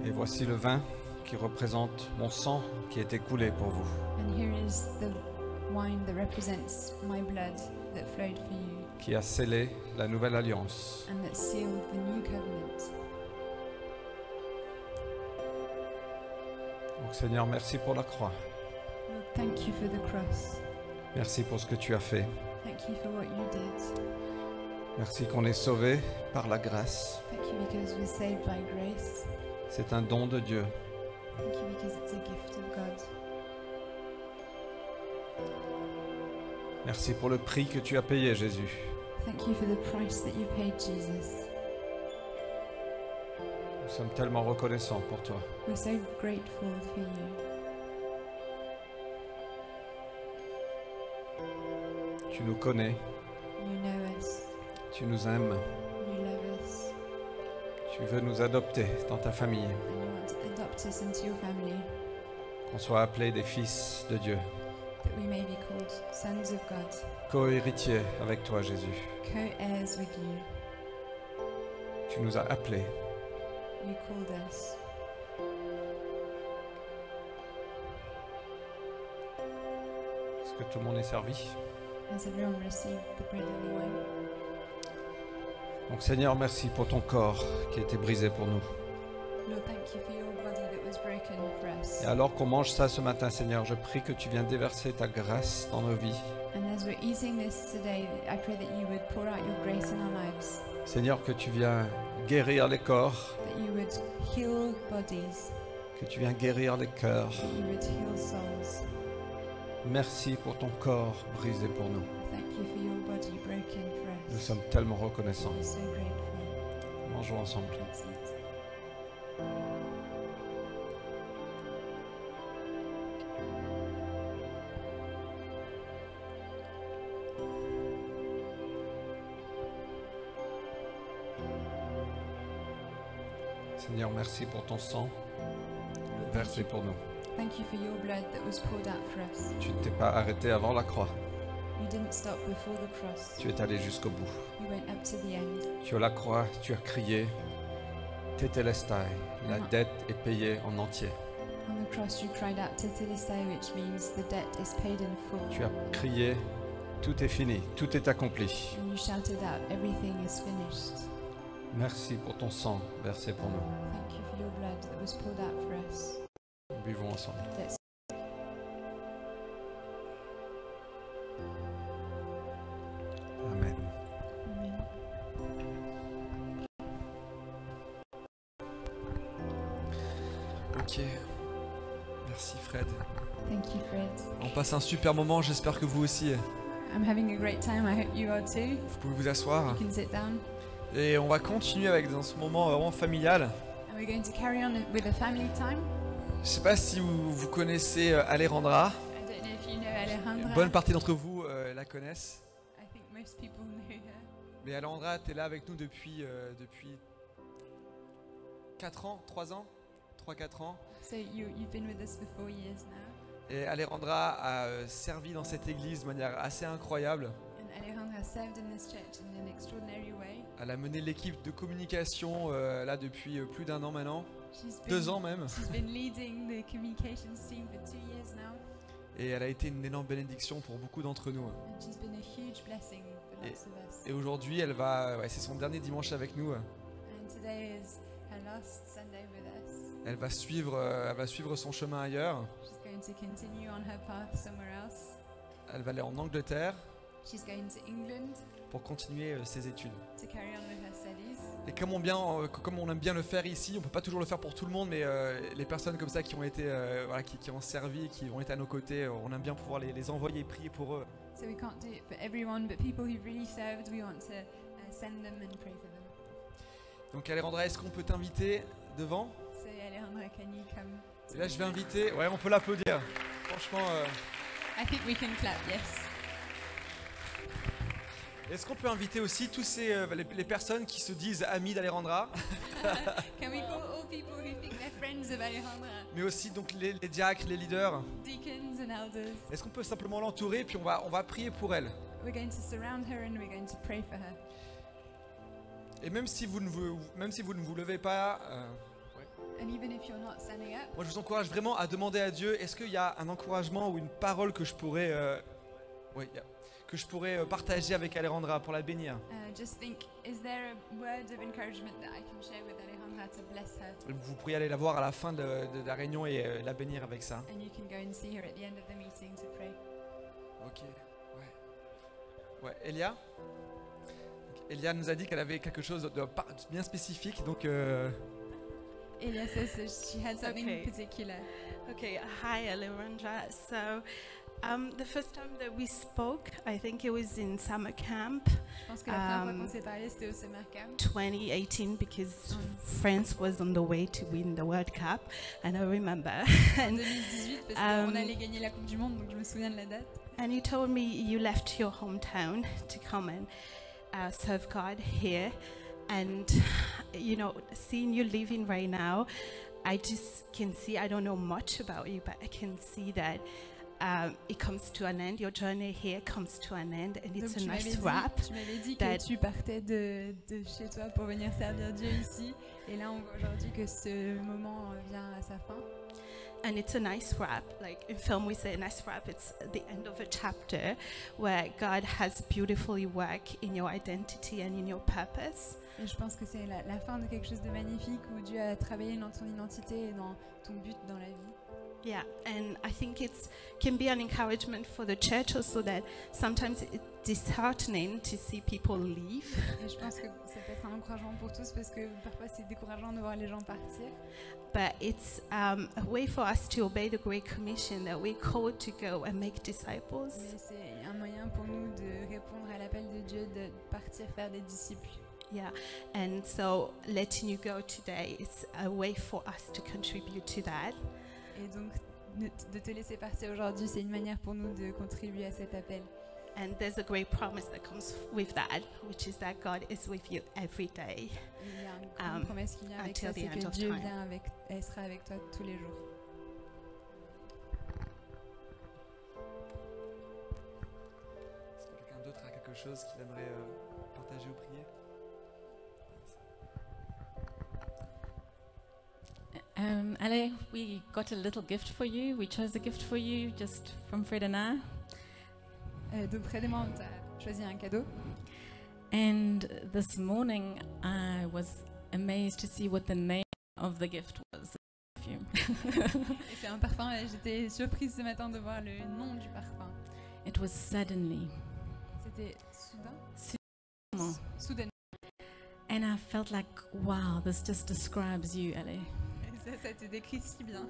Et voici le vin qui représente mon sang qui est écoulé pour vous. And here is the wine that represents my blood that flowed for you Qui a scellé la nouvelle alliance. and that sealed the new covenant. Donc Seigneur, merci pour la croix. Lord, thank you for the cross. Merci pour ce que tu as fait. Thank you for what you did. Merci qu'on est sauvé par la grâce. Thank you because we're saved by grace. C'est un don de Dieu. Thank you because it's a gift of God. Merci pour le prix que tu as payé, Jésus. Thank you for the price that you paid, Jesus. Nous sommes tellement reconnaissants pour toi. We're so grateful for you. Tu nous connais, You know us. tu nous aimes, You love us. tu veux nous adopter dans ta famille. And you want to adopt us into your family. qu'on soit appelés des fils de Dieu, that we may be called sons of God, co-héritiers avec toi, Jésus. co-heirs with you. Tu nous as appelés. You called us. Est-ce que tout le monde est servi? Has everyone received the bread and the wine? Donc Seigneur, merci pour ton corps qui a été brisé pour nous. Lord, thank you for your body that was broken for us. Et alors qu'on mange ça ce matin, Seigneur, je prie que tu viennes déverser ta grâce dans nos vies. And as we're eating this today, I pray that you would pour out your grace in our lives, Seigneur, que tu viens guérir les corps, that you would heal bodies, que tu viens guérir les cœurs. that you would heal souls. Merci pour ton corps brisé pour nous. Thank you for your body broken for Nous us. sommes tellement reconnaissants. We're so grateful. Mangeons ensemble. Let's eat. Seigneur, merci pour ton sang versé pour nous. Thank you for your blood that was poured out for us. Tu ne t'es pas arrêté avant la croix. You didn't stop before the cross. Tu es allé jusqu'au bout. You went up to the end. Sur la croix, tu as crié Tetelestai, la dette est payée en entier. On the cross, you cried out Tetelestai, which means the debt is paid in full. Tu as crié tout est fini, tout est accompli. And you shouted out, everything is finished. Merci pour ton sang versé pour nous. Thank you for your blood that was poured out for us. Buvons ensemble. Let's Amen. Amen. Ok. Merci Fred. Thank you, Fred. On passe un super moment, j'espère que vous aussi. I'm having a great time. I hope you are too. Vous pouvez vous asseoir. You can sit down. Et on va continuer avec dans ce moment vraiment familial. And we're going to carry on with a family time. Je sais pas si vous connaissez Alejandra. I don't know if you know Alejandra. Une bonne partie d'entre vous la connaissent. I think most people know her. Mais Alejandra, tu es là avec nous depuis 4 ans, 3 ans 3-4 ans. So you've been with us for 4 years now. Et Alejandra a servi dans cette église de manière assez incroyable. And Alejandra served in this church in an extraordinary way. Elle a mené l'équipe de communication là depuis plus d'1 an maintenant. She's 2 ans même. She's been leading the communications team for 2 years now. Et elle a été une énorme bénédiction pour beaucoup d'entre nous. And she's been a huge blessing for lots of us. Et aujourd'hui, elle va, c'est son dernier dimanche avec nous. And today is her last Sunday with us. Elle va suivre son chemin ailleurs. She's going to continue on her path somewhere else. Elle va aller en Angleterre She's going to England pour continuer ses études. to carry on with her studies. Et comme on aime bien le faire ici, on peut pas toujours le faire pour tout le monde, mais les personnes comme ça qui ont été, qui ont servi, qui ont été à nos côtés, on aime bien pouvoir les envoyer, prier pour eux. So we can't do it for everyone, but people who've really served, we want to send them and pray for them. Donc Alejandra, est-ce qu'on peut t'inviter devant? So Alejandra, can you come? Et là, je vais inviter. Ouais, on peut l'applaudir. Franchement. I think we can clap, yes. Est-ce qu'on peut inviter aussi tous les personnes qui se disent amis d'Alejandra, Can we call all people who think they're friends of Alejandra? mais aussi donc les diacres, les leaders. Deacons and elders. Est-ce qu'on peut simplement l'entourer puis on va prier pour elle. We're going to surround her and we're going to pray for her. Et même si vous ne vous levez pas, And even if you're not standing up, moi je vous encourage vraiment à demander à Dieu, est-ce qu'il y a un encouragement ou une parole que je pourrais, partager avec Alejandra pour la bénir. just think, is there a word of encouragement that I can share with Alejandra to bless her? Vous pourriez aller la voir à la fin de la réunion et la bénir avec ça. And you can go and see her at the end of the meeting to pray. Ok, ouais. Elia. Elia nous a dit qu'elle avait quelque chose de bien spécifique, donc Elia says that she had something Okay. particular. Okay, hi Alejandra. So, the first time that we spoke, I think it was in summer camp, Je pense que la première fois qu'on s'est parlé, c'était au summer camp. 2018, because France was on the way to win the World Cup, and I remember. En 2018, parce qu'on allait gagner la Coupe du Monde, donc je me souviens de la date. And you told me you left your hometown to come and serve God here. And, you know, seeing you living right now, I just can see, I don't know much about you, but I can see that it comes to an end. Your journey here comes to an end, and it's Donc a nice tu wrap. m'avais dit that- que tu partais de chez toi pour venir servir Dieu ici. Et là, on voit aujourd'hui que ce moment vient à sa fin. And it's a nice wrap. Like in film, we say a nice wrap. It's the end of a chapter where God has beautifully worked in your identity and in your purpose. Et je pense que c'est la fin de quelque chose de magnifique où Dieu a travaillé dans ton identité et dans ton but dans la vie. Yeah, and I think it can be an encouragement for the church also that sometimes it's disheartening to see people leave. Et je pense que ça peut être un encouragement pour tous parce que parfois c'est décourageant de voir les gens partir. But it's a way for us to obey the Great Commission that we're called to go and make disciples. Mais c'est un moyen pour nous de répondre à l'appel de Dieu de partir faire des disciples. Yeah, and so letting you go today is a way for us to contribute to that. Et donc de te laisser partir aujourd'hui, c'est une manière pour nous de contribuer à cet appel. And there's a great promise that comes with that, which is that God is with you every day. Et il y a une grande promesse qui vient avec ça, until c'est the end que of Dieu time. elle sera avec toi tous les jours. Est-ce que quelqu'un d'autre a quelque chose qu'il aimerait partager ou prier? Ale, we got a little gift for you. We chose a gift for you just from Fred and I. Donc Fred et moi, on t'a choisi un cadeau. And this morning, I was amazed to see what the name of the gift was. Perfume. Et c'est un parfum et j'étais surprise ce matin de voir le nom du parfum. It was suddenly. C'était soudain. Soudainement. Soudainement. And I felt like, wow, this just describes you, Ale. Et ça te décrit si bien.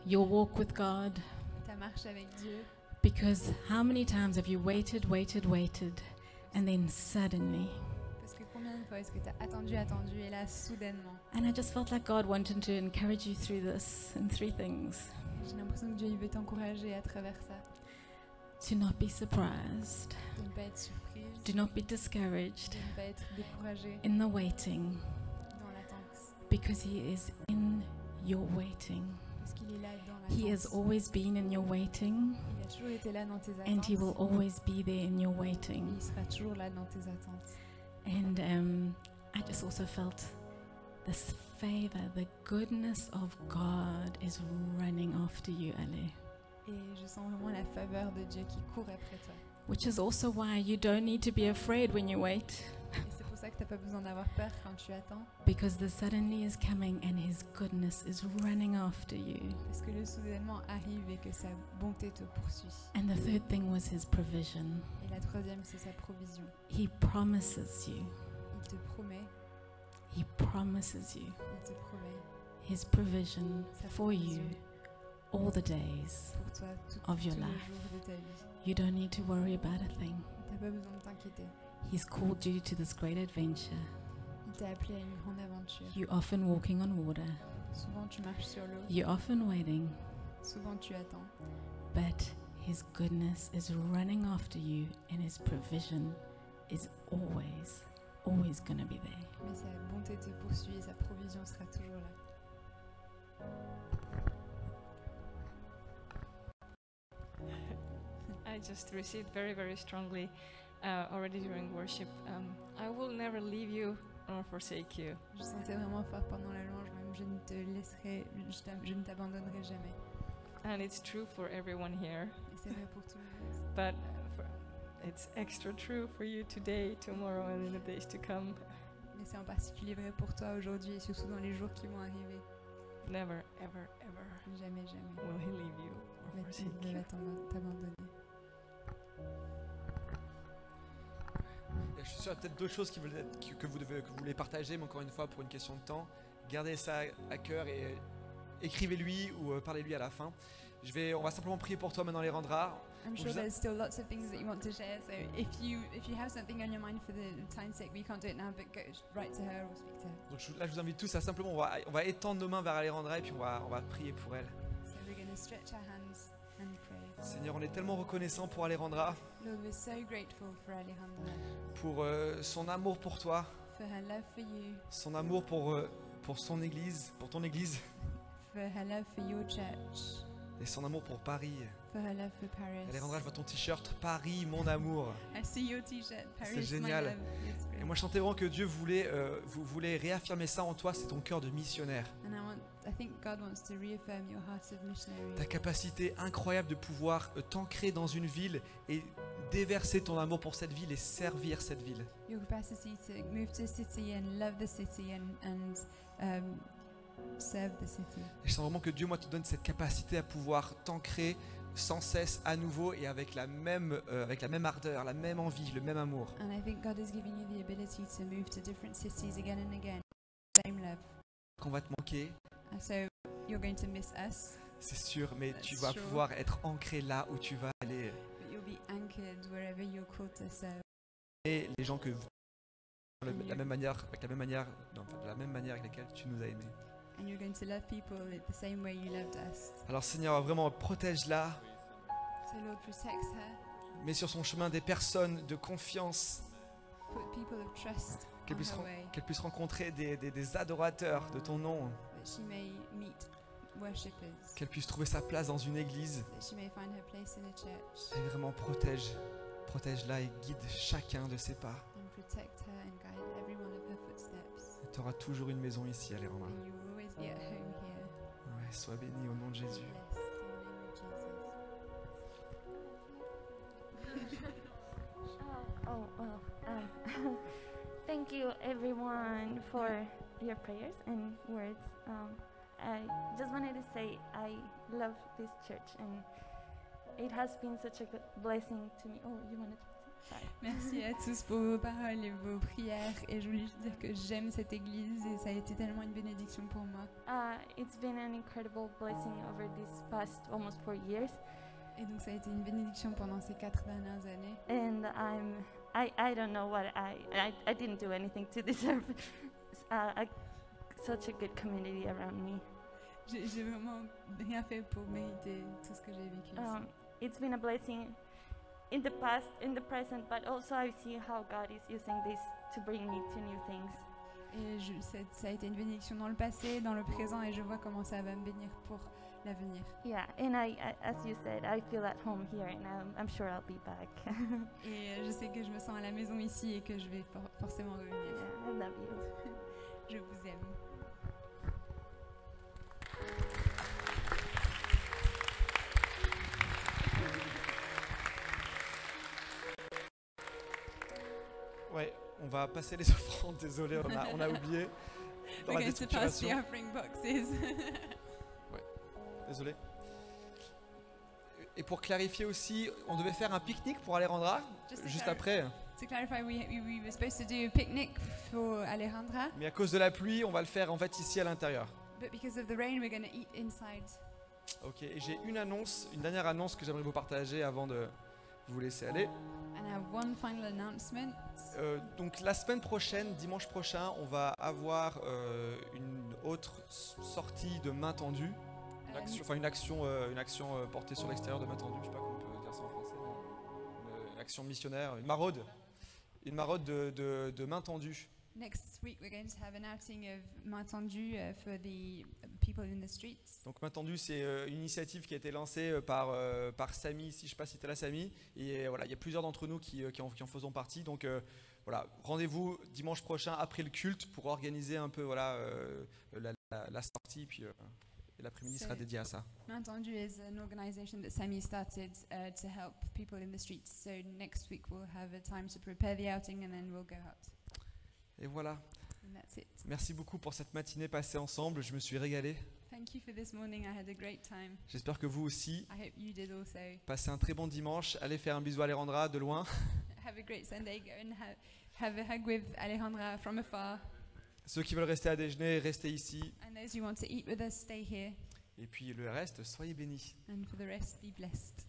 Your walk with God. Ta marche avec Dieu. Because how many times have you waited, and then suddenly? Parce que combien de fois est-ce que tu as attendu et là, soudainement. And I just felt like God wanted to encourage you through this in 3 things. J'ai l'impression que Dieu il veut t'encourager à travers ça. To not be surprised, De ne pas être surprise. do not be discouraged De ne pas être découragé in the waiting, dans l'attente. because He is in your waiting. Parce qu'il est là dans He has l'attente. always been in your waiting, Il a toujours été là dans tes attentes. and He will always be there in your Et waiting. il sera toujours là dans tes attentes. And I just also felt this favor, the goodness of God is running after you, Ale. Et je sens vraiment la faveur de Dieu qui court après toi. Which is also why you don't need to be afraid when you wait, Et c'est pour ça que tu n'as pas besoin d'avoir peur quand tu attends. because the suddenly is coming and His goodness is running after you. Parce que le soudainement arrive et que sa bonté te poursuit. And the third thing was His provision. Et la troisième, c'est sa provision. He promises you. Il te promet, He promises you il te promet His provision sa for you provision all the days. pour toi of tous your les life. jours de ta vie. You don't need to worry about a thing. Tu n'as pas besoin de t'inquiéter. He's called you to this great adventure. Il t'a appelé à une grande aventure. You're often walking on water. Souvent tu marches sur l'eau, You're often waiting, souvent tu attends. but His goodness is running after you, and His provision is always going to be there. Mais sa bonté te poursuit et sa provision sera toujours là. I just received very, very strongly already during worship. I will never leave you nor forsake you. Je sentais vraiment fort pendant la louange, même je ne te laisserai, je ne t'abandonnerai jamais. And it's true for everyone here, Et c'est vrai pour tout le monde. but it's extra true for you today, tomorrow, and in the days to come. Mais c'est en particulier vrai pour toi aujourd'hui et surtout dans les jours qui vont arriver. Never, ever, ever Jamais, jamais. will He leave you or Mais tu forsake ne you. vas t'abandonner. Je suis sûr qu'il y a peut-être d'autres choses que vous voulez partager, mais encore une fois, pour une question de temps, gardez ça à cœur et écrivez-lui ou parlez-lui à la fin. On va simplement prier pour toi maintenant, les rendra. I'm sure there's still lots of things that you want to share. So if you have something on your mind for the time's sake, we can't do it now, but go right to her or speak to her. Donc là, je vous invite tous à simplement, on va étendre nos mains vers Alejandra et puis on va prier pour elle. So we're going to stretch our hands and pray. Seigneur, on est tellement reconnaissant pour Alejandra, Lord, we're so grateful for Alejandra, pour son amour pour toi, for her love for you, son amour pour son église, pour ton église. for her love for your church, et son amour pour Paris. for her love for Paris. Alejandra, je vois ton t-shirt Paris, mon amour. I see your t-shirt, Paris, génial. my love. It's great. Et moi, je sentais vraiment que Dieu voulait réaffirmer ça en toi, c'est ton cœur de missionnaire. And I think God wants to reaffirm your heart of missionary. Ta capacité incroyable de pouvoir t'ancrer dans une ville et déverser ton amour pour cette ville et servir cette ville. Your capacity to move to a city and love the city and serve the city. Et je sens vraiment que Dieu, moi, te donne cette capacité à pouvoir t'ancrer sans cesse à nouveau et avec la même ardeur, la même envie, le même amour. And I think God is giving you the ability to move to different cities again and again. Same love. Qu'on va te manquer, And so you're going to miss us, c'est sûr, mais tu That's vas true. pouvoir être ancré là où tu vas aller. but you'll be anchored wherever you're called to serve. Et les gens de la même manière avec laquelle tu nous as aimés. And you're going to love people the same way you loved us. Alors Seigneur, vraiment protège-la, So Lord, protect her. mets sur son chemin des personnes de confiance, Put people of trust qu'elle on puisse, her way, qu'elle puisse rencontrer des adorateurs de ton nom, that she may meet worshippers, qu'elle puisse trouver sa place dans une église. that she may find her place in a church. Et vraiment protège-la et guide chacun de ses pas. And protect her and guide every one of her footsteps. Tu auras toujours une maison ici, Alejandra. And you will always be at home here. Ouais, sois béni au nom de Jésus. Blessed in the name of Jesus. Thank you everyone for your prayers and words. I just wanted to say I love this church and it has been such a good blessing to me. Oh, you wanted to say? Sorry. Merci à tous pour vos paroles et vos prières. Et je voulais juste dire que j'aime cette église et ça a été tellement une bénédiction pour moi. It's been an incredible blessing over these past almost 4 years. Et donc ça a été une bénédiction pendant ces 4 dernières années. And I don't know what I didn't do anything to deserve such a good community around me. J'ai vraiment rien fait pour mériter tout ce que j'ai vécu ici. It's been a blessing in the past, in the present, but also I see how God is using this to bring me to new things. Et ça a été une bénédiction dans le passé, dans le présent, et je vois comment ça va me bénir pour l'avenir. Yeah, and I as you said, I feel at home here, and I'm sure I'll be back. Et je sais que je me sens à la maison ici et que je vais forcément revenir. Yeah, I love you. Je vous aime. Ouais, on va passer les offrandes, désolé, on a oublié. Dans We're la going to pass the déstructuration. offering boxes. Désolé. Et pour clarifier aussi, on devait faire un pique-nique pour Alejandra, Just to juste clar- après. To clarify, we were supposed to do a picnic for Alejandra, Mais à cause de la pluie, on va le faire en fait ici à l'intérieur. but because of the rain, we're going to eat inside. Ok, et j'ai une dernière annonce que j'aimerais vous partager avant de vous laisser aller. And I have one final announcement. Donc la semaine prochaine, dimanche prochain, on va avoir une autre sortie de main tendue. Une action portée sur l'extérieur de main tendue, je sais pas comment on peut dire ça en français. Une action missionnaire, une maraude de main tendue. Next week, we're going to have an outing of main tendue for the people in the streets. Donc main tendue, c'est une initiative qui a été lancée par Samy, ici, je sais pas si tu es là Samy, et voilà, il y a plusieurs d'entre nous qui en faisons partie, donc voilà, rendez-vous dimanche prochain après le culte pour organiser un peu la sortie, puis et l'après-midi sera dédié à ça. Main tendue is an organization that Sammy started to help people in the streets. So next week we'll have a time to prepare the outing and then we'll go out. Et voilà. And that's it. Merci beaucoup pour cette matinée passée ensemble, je me suis régalé. Thank you for this morning. I had a great time. J'espère que vous aussi. I hope you did also. Passez un très bon dimanche, allez faire un bisou à Alejandra de loin. Have a great Sunday. Go and have a hug with Alejandra from afar. Ceux qui veulent rester à déjeuner, restez ici. And those who want to eat with us, stay here. Et puis le reste, soyez bénis. And for the rest, be blessed.